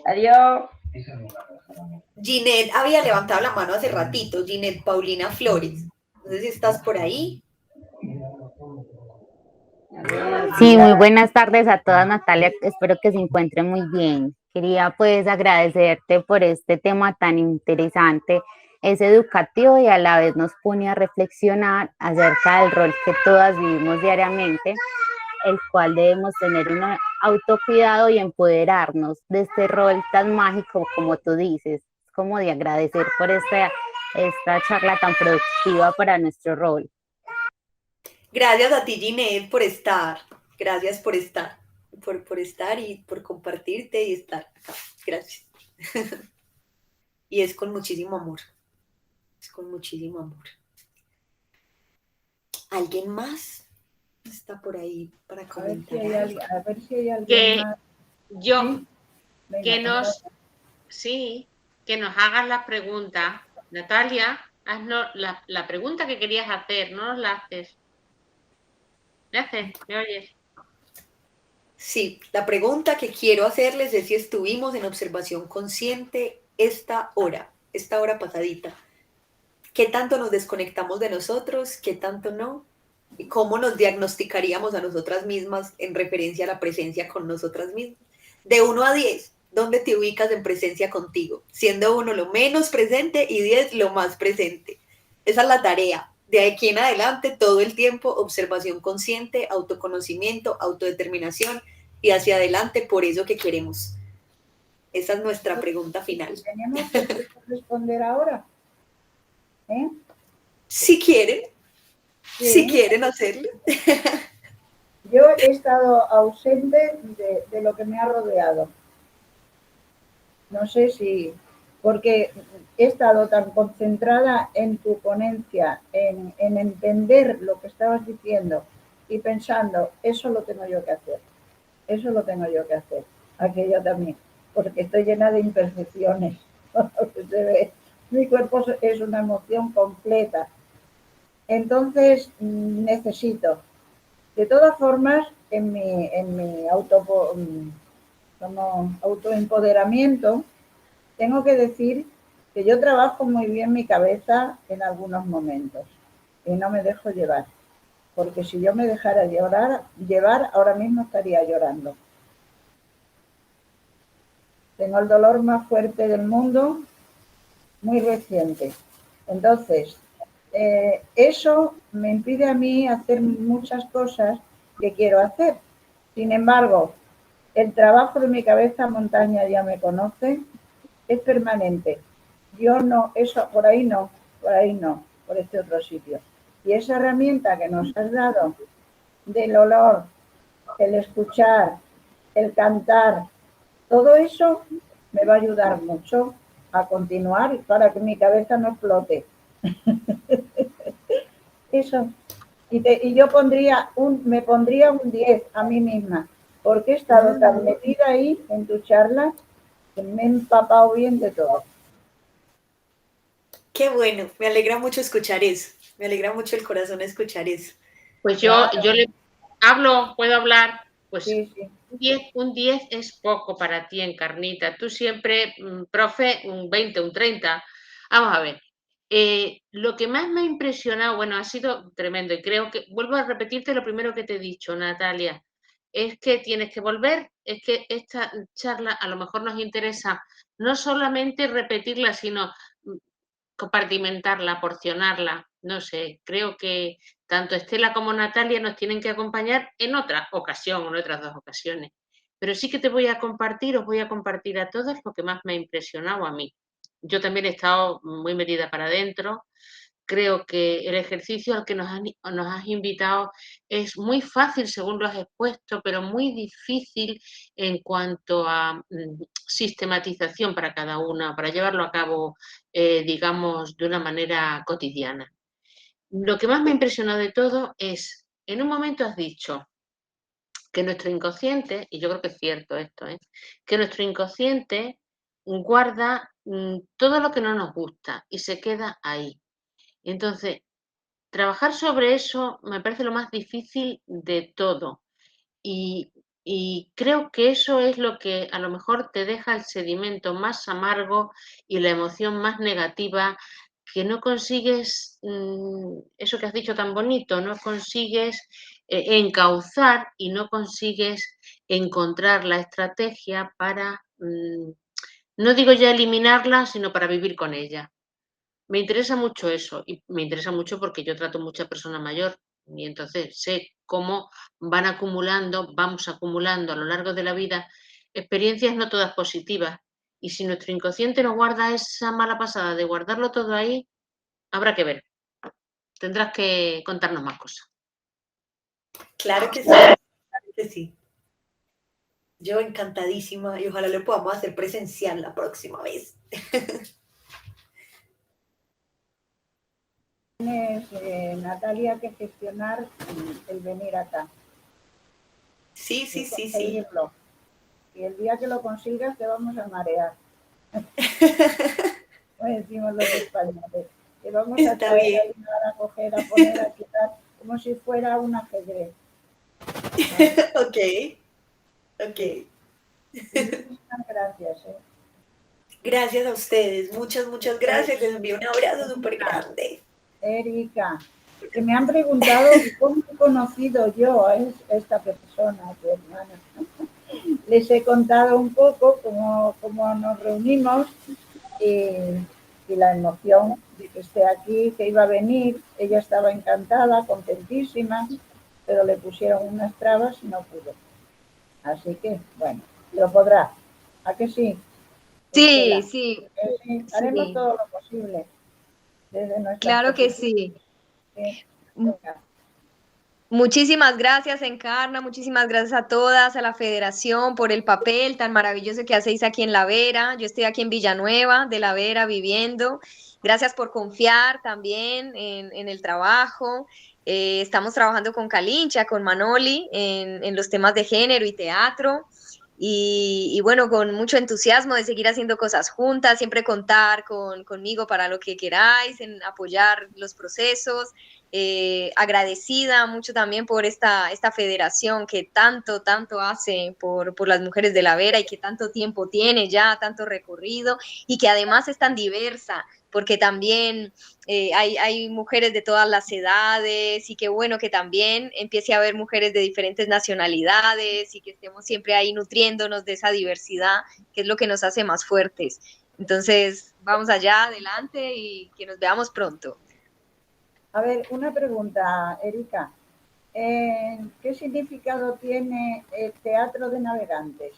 Adiós. Ginette había levantado la mano hace ratito, Ginette Paulina Flores. No sé si estás por ahí. Sí, muy buenas tardes a todas, Natalia. Espero que se encuentren muy bien. Quería pues agradecerte por este tema tan interesante. Es educativo y a la vez nos pone a reflexionar acerca del rol que todas vivimos diariamente, el cual debemos tener un autocuidado y empoderarnos de este rol tan mágico como tú dices. Es como de agradecer por esta charla tan productiva para nuestro rol. Gracias a ti, Ginette, por estar. Gracias por estar. Por estar y por compartirte y estar acá. Gracias. Y es con muchísimo amor. Es con muchísimo amor. ¿Alguien más está por ahí para comentar? A ver si hay alguien más. Yo, ¿Sí? Venga, que nos hagas las preguntas. Natalia, haznos la pregunta que querías hacer, no nos la haces. ¿Me haces? ¿Me oyes? Sí, la pregunta que quiero hacerles es si estuvimos en observación consciente esta hora pasadita. ¿Qué tanto nos desconectamos de nosotros? ¿Qué tanto no? ¿Y cómo nos diagnosticaríamos a nosotras mismas en referencia a la presencia con nosotras mismas? De 1 a 10, ¿dónde te ubicas en presencia contigo? Siendo 1 lo menos presente y 10 lo más presente. Esa es la tarea. De aquí en adelante, todo el tiempo, observación consciente, autoconocimiento, autodeterminación y hacia adelante por eso que queremos. Esa es nuestra pregunta final. ¿Tenemos que responder ahora? ¿Eh? Si quieren, Sí. si quieren hacerlo. Yo he estado ausente de lo que me ha rodeado. No sé si, porque he estado tan concentrada en tu ponencia, en entender lo que estabas diciendo y pensando, eso lo tengo yo que hacer, eso lo tengo yo que hacer, aquello también, porque estoy llena de imperfecciones. Se ve. Mi cuerpo es una emoción completa. Entonces, necesito. De todas formas, en mi autoempoderamiento, tengo que decir que yo trabajo muy bien mi cabeza en algunos momentos y no me dejo llevar, porque si yo me dejara llevar, ahora mismo estaría llorando. Tengo el dolor más fuerte del mundo, muy reciente. Entonces, eso me impide a mí hacer muchas cosas que quiero hacer. Sin embargo, el trabajo de mi cabeza, Montaña ya me conoce, es permanente. Yo no, eso, por ahí no, por este otro sitio. Y esa herramienta que nos has dado del olor, el escuchar, el cantar, todo eso me va a ayudar mucho a continuar para que mi cabeza no explote. Eso. Y yo me pondría un 10 a mí misma, porque he estado tan metida ahí en tu charla que me he empapado bien de todo. Qué bueno, me alegra mucho escuchar eso. Me alegra mucho el corazón escuchar eso. Pues yo le puedo hablar. Pues sí, sí. Un 10 es poco para ti, Encarnita. Tú siempre, profe, un 20, un 30. Vamos a ver. Lo que más me ha impresionado, bueno, ha sido tremendo y creo que, vuelvo a repetirte lo primero que te he dicho, Natalia, es que tienes que volver, es que esta charla a lo mejor nos interesa no solamente repetirla, sino compartimentarla, porcionarla, no sé, creo que tanto Estela como Natalia nos tienen que acompañar en otra ocasión o en otras 2 ocasiones. Pero sí que te voy a compartir, os voy a compartir a todos lo que más me ha impresionado a mí. Yo también he estado muy metida para adentro. Creo que el ejercicio al que nos has invitado es muy fácil según lo has expuesto, pero muy difícil en cuanto a sistematización para cada una, para llevarlo a cabo, digamos, de una manera cotidiana. Lo que más me ha impresionado de todo es, en un momento has dicho que nuestro inconsciente, y yo creo que es cierto esto, que nuestro inconsciente guarda todo lo que no nos gusta y se queda ahí. Entonces, trabajar sobre eso me parece lo más difícil de todo. Y, y creo que eso es lo que a lo mejor te deja el sedimento más amargo y la emoción más negativa, que no consigues, eso que has dicho tan bonito, no consigues encauzar y no consigues encontrar la estrategia para, no digo ya eliminarla, sino para vivir con ella. Me interesa mucho eso y me interesa mucho porque yo trato mucha persona mayor y entonces sé cómo vamos acumulando a lo largo de la vida experiencias no todas positivas. Y si nuestro inconsciente nos guarda esa mala pasada de guardarlo todo ahí, habrá que ver. Tendrás que contarnos más cosas. Claro que sí, claro que sí. Yo encantadísima y ojalá lo podamos hacer presencial la próxima vez. Tienes, Natalia, que gestionar el venir acá. Sí, sí, sí, sí. Conseguirlo. Y el día que lo consigas te vamos a marear. Como decimos los españoles. Te vamos a traer, a ayudar, a coger, a poner, a quitar, como si fuera un ajedrez. Ok, ok. Muchas gracias. Gracias a ustedes, muchas, muchas gracias. Les envío un abrazo súper grande. Erika, que me han preguntado cómo he conocido yo a esta persona, a tu hermana. Les he contado un poco cómo nos reunimos y la emoción de que esté aquí, que iba a venir. Ella estaba encantada, contentísima, pero le pusieron unas trabas y no pudo. Así que, bueno, lo podrá. ¿A que sí? Sí, sí. Sí, haremos todo lo posible. Desde nuestra Claro que sí. Muchísimas gracias, Encarna, muchísimas gracias a todas, a la Federación por el papel tan maravilloso que hacéis aquí en La Vera. Yo estoy aquí en Villanueva de La Vera viviendo. Gracias por confiar también en el trabajo. Estamos trabajando con Calincha, con Manoli en los temas de género y teatro. Y bueno, con mucho entusiasmo de seguir haciendo cosas juntas, siempre contar conmigo para lo que queráis, en apoyar los procesos. Agradecida mucho también por esta federación que tanto hace por las mujeres de La Vera y que tanto tiempo tiene ya, tanto recorrido y que además es tan diversa, porque también hay mujeres de todas las edades y qué bueno que también empiece a haber mujeres de diferentes nacionalidades y que estemos siempre ahí nutriéndonos de esa diversidad, que es lo que nos hace más fuertes. Entonces, vamos allá, adelante y que nos veamos pronto. A ver, una pregunta, Erika. ¿Qué significado tiene el teatro de navegantes?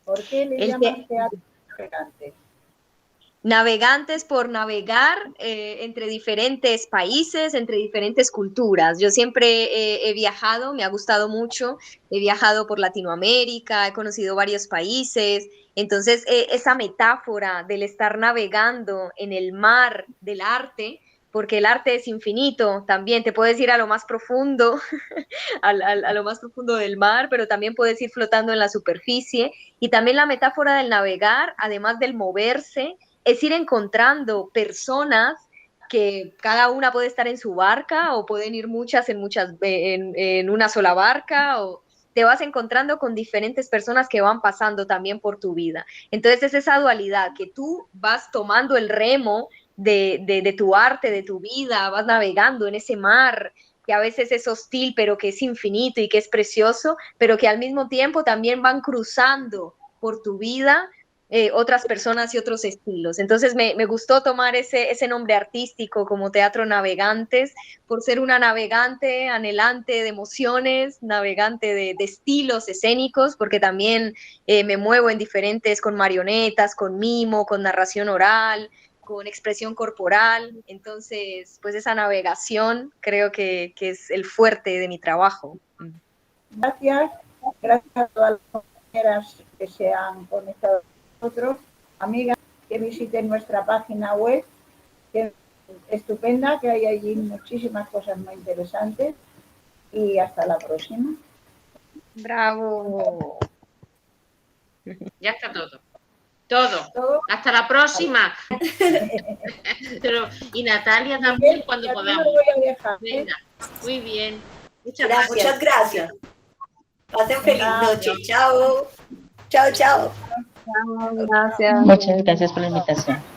¿Por qué le llaman teatro de navegantes? Navegantes por navegar entre diferentes países, entre diferentes culturas. Yo siempre he viajado, me ha gustado mucho, he viajado por Latinoamérica, he conocido varios países, entonces esa metáfora del estar navegando en el mar del arte, porque el arte es infinito, también te puedes ir a lo más profundo, a lo más profundo del mar, pero también puedes ir flotando en la superficie, y también la metáfora del navegar, además del moverse, es ir encontrando personas que cada una puede estar en su barca o pueden ir muchas en una sola barca, o te vas encontrando con diferentes personas que van pasando también por tu vida. Entonces es esa dualidad que tú vas tomando el remo de tu arte, de tu vida, vas navegando en ese mar que a veces es hostil, pero que es infinito y que es precioso, pero que al mismo tiempo también van cruzando por tu vida otras personas y otros estilos. Entonces me gustó tomar ese nombre artístico como Teatro Navegantes, por ser una navegante anhelante de emociones, navegante de estilos escénicos, porque también me muevo en diferentes, con marionetas, con mimo, con narración oral, con expresión corporal. Entonces, pues esa navegación creo que es el fuerte de mi trabajo. Gracias a todas las compañeras que se han conectado con nosotros, amigas, que visiten nuestra página web, que es estupenda, que hay allí muchísimas cosas muy interesantes, y hasta la próxima. ¡Bravo! Ya está todo. Todo. Hasta la próxima. Pero, y Natalia también cuando podamos. Venga, muy bien. Muchas gracias. Pasen feliz noche. Chao. Chao, chao. Gracias. Muchas gracias por la invitación.